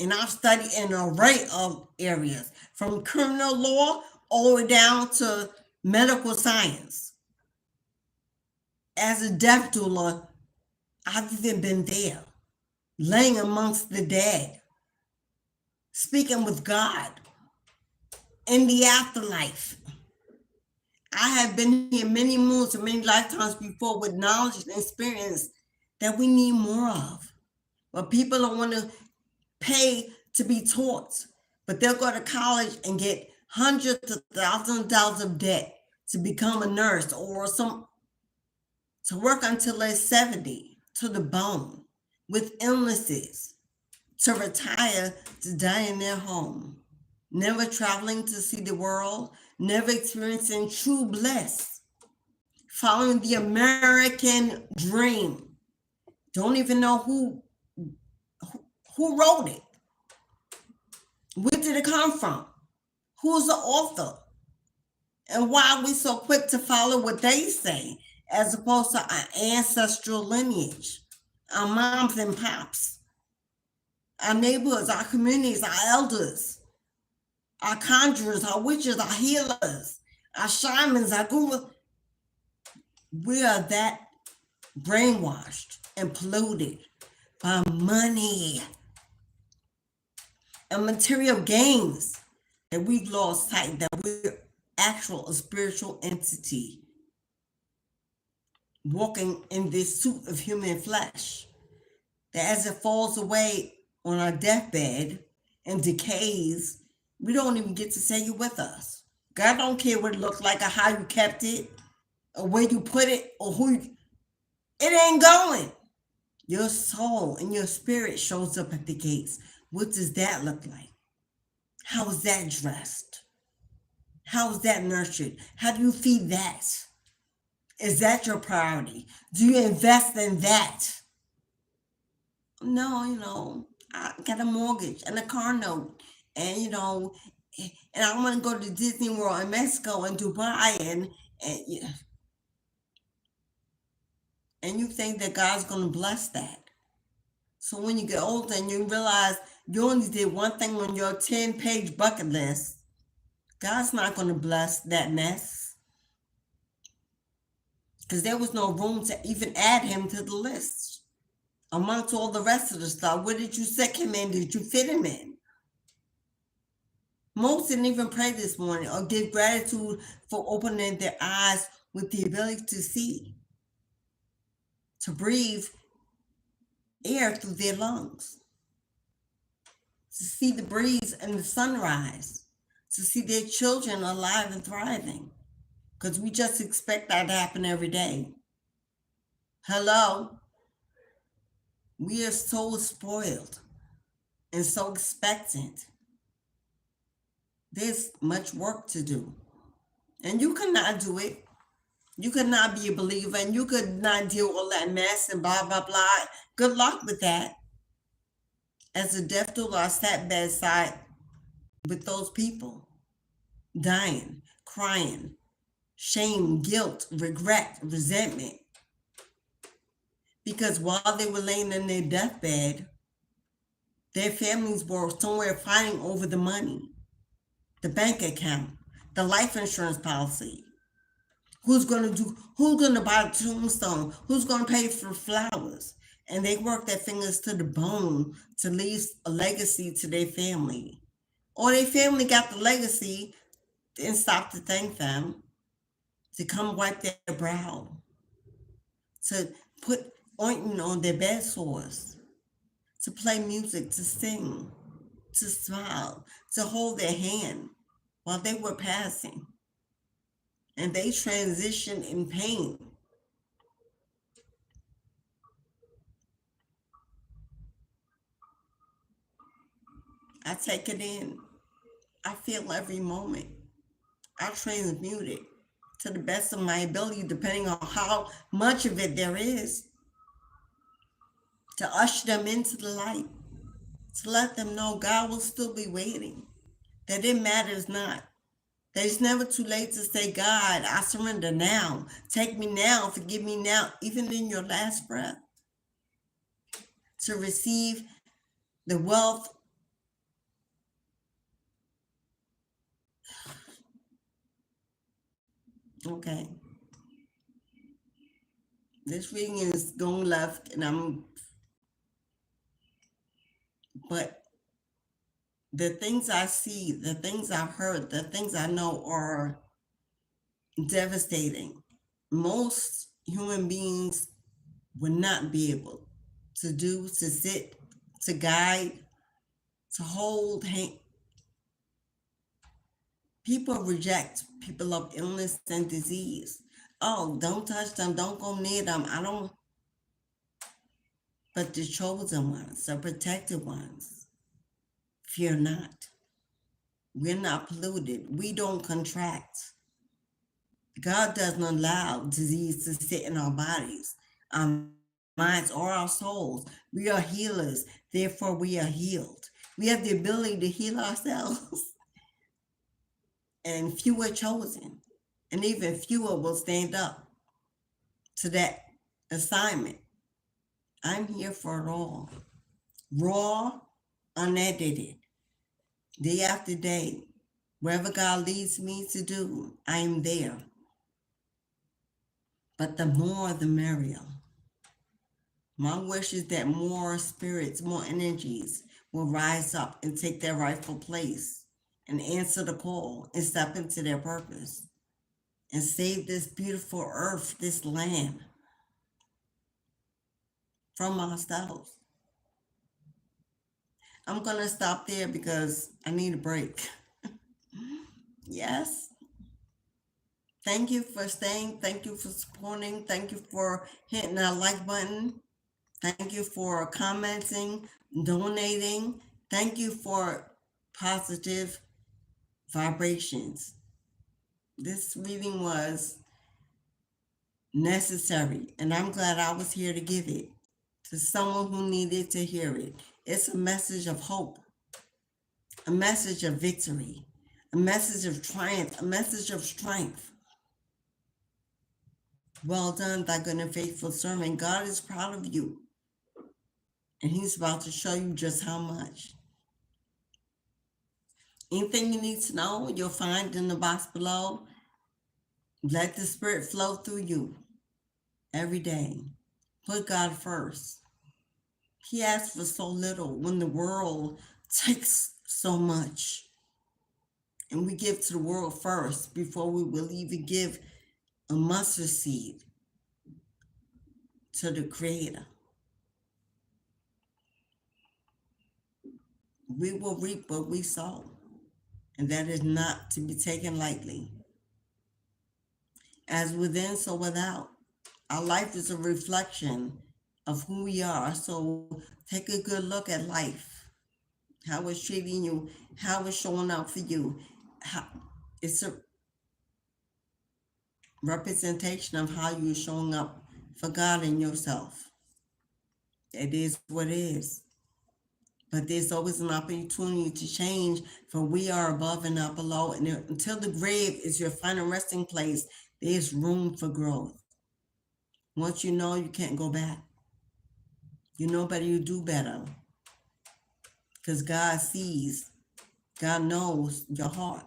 And I've studied in an array of areas, from criminal law all the way down to medical science. As a death doula, I've even been there, laying amongst the dead, speaking with God in the afterlife. I have been here many moons and many lifetimes before with knowledge and experience that we need more of. But people don't want to pay to be taught, but they'll go to college and get hundreds of thousands of dollars of debt to become a nurse or to work until they're 70 to the bone with illnesses, to retire, to die in their home, never traveling to see the world, never experiencing true bliss, following the American dream. Don't even know who wrote it. Where did it come from? Who's the author? And why are we so quick to follow what they say as opposed to our ancestral lineage, our moms and pops, our neighborhoods, our communities, our elders, our conjurers, our witches, our healers, our shamans, our gurus? We are that brainwashed and polluted by money and material gains that we've lost sight that we're actual a spiritual entity walking in this suit of human flesh, that as it falls away on our deathbed and decays, we don't even get to say you're with us. God don't care what it looks like or how you kept it or where you put it or it ain't going. Your soul and your spirit shows up at the gates. What does that look like? How is that dressed? How is that nurtured? How do you feed that? Is that your priority? Do you invest in that? No, I got a mortgage and a car note, and and I want to go to Disney World in Mexico and Dubai, and you think that God's going to bless that. So when you get older and you realize you only did one thing on your 10-page bucket list, God's not going to bless that mess, because there was no room to even add him to the list. Amongst all the rest of the stuff, where did you stick him in? Did you fit him in? Most didn't even pray this morning or give gratitude for opening their eyes with the ability to see, to breathe air through their lungs, to see the breeze and the sunrise, to see their children alive and thriving, because we just expect that to happen every day. Hello? We are so spoiled and so expectant. There's much work to do. And you cannot do it. You could not be a believer and you could not deal with all that mess and blah, blah, blah. Good luck with that. As a death doula, I sat bedside with those people, dying, crying, shame, guilt, regret, resentment. Because while they were laying in their deathbed, their families were somewhere fighting over the money, the bank account, the life insurance policy. Who's going to buy a tombstone? Who's going to pay for flowers? And they work their fingers to the bone to leave a legacy to their family. Or their family got the legacy and stopped to thank them, to come wipe their brow, to put ointment on their bed sores, to play music, to sing, to smile, to hold their hand while they were passing. And they transitioned in pain. I take it in. I feel every moment. I transmute it to the best of my ability, depending on how much of it there is, to usher them into the light, to let them know God will still be waiting, that it matters not. That it's never too late to say, God, I surrender now. Take me now, forgive me now, even in your last breath. To receive the wealth. Okay. This reading is going left, but the things I see, the things I've heard, the things I know are devastating. Most human beings would not be able to do, to sit, to guide, to hold. People reject people of illness and disease. Oh, don't touch them, don't go near them. I don't. But the chosen ones, the protected ones, fear not. We're not polluted. We don't contract. God doesn't allow disease to sit in our bodies, our minds, or our souls. We are healers, therefore we are healed. We have the ability to heal ourselves. And few are chosen, and even fewer will stand up to that assignment. I'm here for it all. Raw, unedited, day after day. Wherever God leads me to do, I am there. But the more, the merrier. My wish is that more spirits, more energies will rise up and take their rightful place and answer the call and step into their purpose and save this beautiful earth, this land, from ourselves. I'm going to stop there because I need a break. Yes. Thank you for staying. Thank you for supporting. Thank you for hitting that like button. Thank you for commenting, donating. Thank you for positive vibrations. This reading was necessary, and I'm glad I was here to give it to someone who needed to hear it. It's a message of hope, a message of victory, a message of triumph, a message of strength. Well done, thy good and faithful servant. God is proud of you, and he's about to show you just how much. Anything you need to know, you'll find in the box below. Let the Spirit flow through you every day. Put God first. He asks for so little when the world takes so much. And we give to the world first before we will even give a mustard seed to the Creator. We will reap what we sow. And that is not to be taken lightly. As within, so without. Our life is a reflection of who we are. So take a good look at life, how it's treating you, how it's showing up for you. How, it's a representation of how you're showing up for God and yourself. It is what it is. But there's always an opportunity to change, for we are above and not below. And until the grave is your final resting place, there's room for growth. Once you know, you can't go back. You know better, you do better. Because God sees, God knows your heart.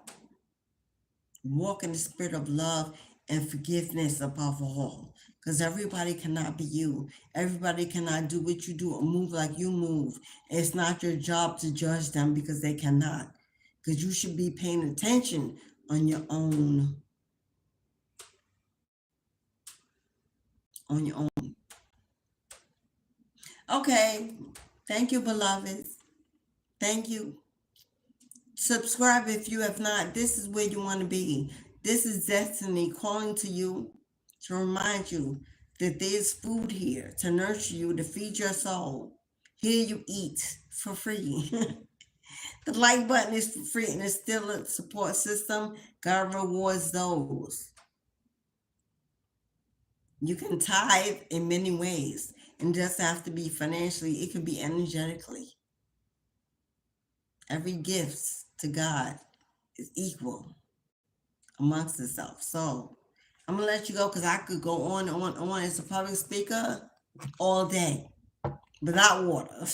Walk in the spirit of love and forgiveness above all. Because everybody cannot be you. Everybody cannot do what you do or move like you move. It's not your job to judge them, because they cannot. Because you should be paying attention on your own. On your own. Okay. Thank you, beloveds. Thank you. Subscribe if you have not. This is where you want to be. This is destiny calling to you to remind you that there's food here to nurture you, to feed your soul. Here you eat for free. The like button is for free, and it's still a support system. God rewards those. You can tithe in many ways, and it doesn't have to be financially. It can be energetically. Every gift to God is equal amongst itself. So I'm gonna let you go, because I could go on and on as a public speaker all day without water.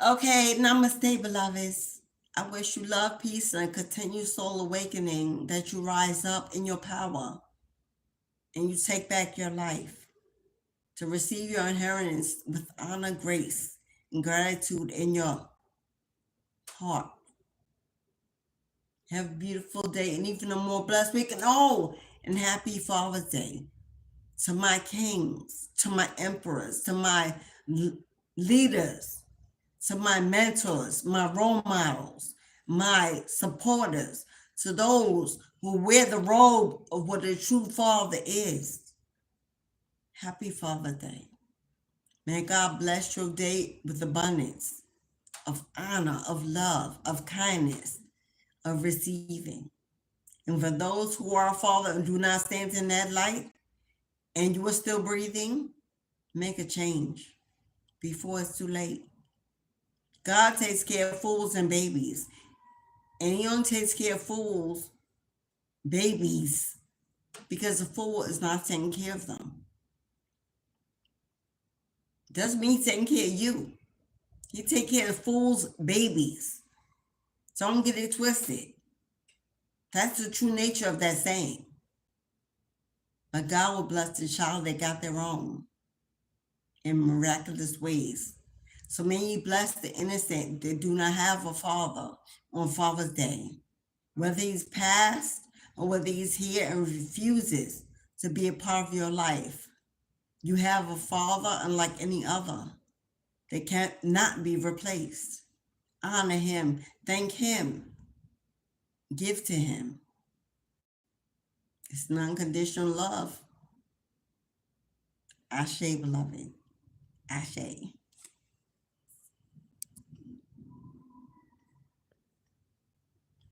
Okay, namaste, beloveds. I wish you love, peace, and continued soul awakening, that you rise up in your power and you take back your life to receive your inheritance with honor, grace, and gratitude in your heart. Have a beautiful day and even a more blessed week. And happy Father's Day to my kings, to my emperors, to my leaders, to my mentors, my role models, my supporters, to those who wear the robe of what a true father is. Happy Father's Day. May God bless your day with abundance of honor, of love, of kindness, of receiving. And for those who are a father and do not stand in that light, and you are still breathing, make a change before it's too late. God takes care of fools and babies, and he only takes care of fools, babies, because the fool is not taking care of them. Doesn't mean he's taking care of you. He take care of fools, babies. So don't get it twisted. That's the true nature of that saying. But God will bless the child that got their own in miraculous ways. So may you bless the innocent that do not have a father on Father's Day, whether he's passed or whether he's here and refuses to be a part of your life. You have a father unlike any other that cannot be replaced. Honor him, thank him, give to him. It's non-conditional love. Ashe, beloved. Ashe.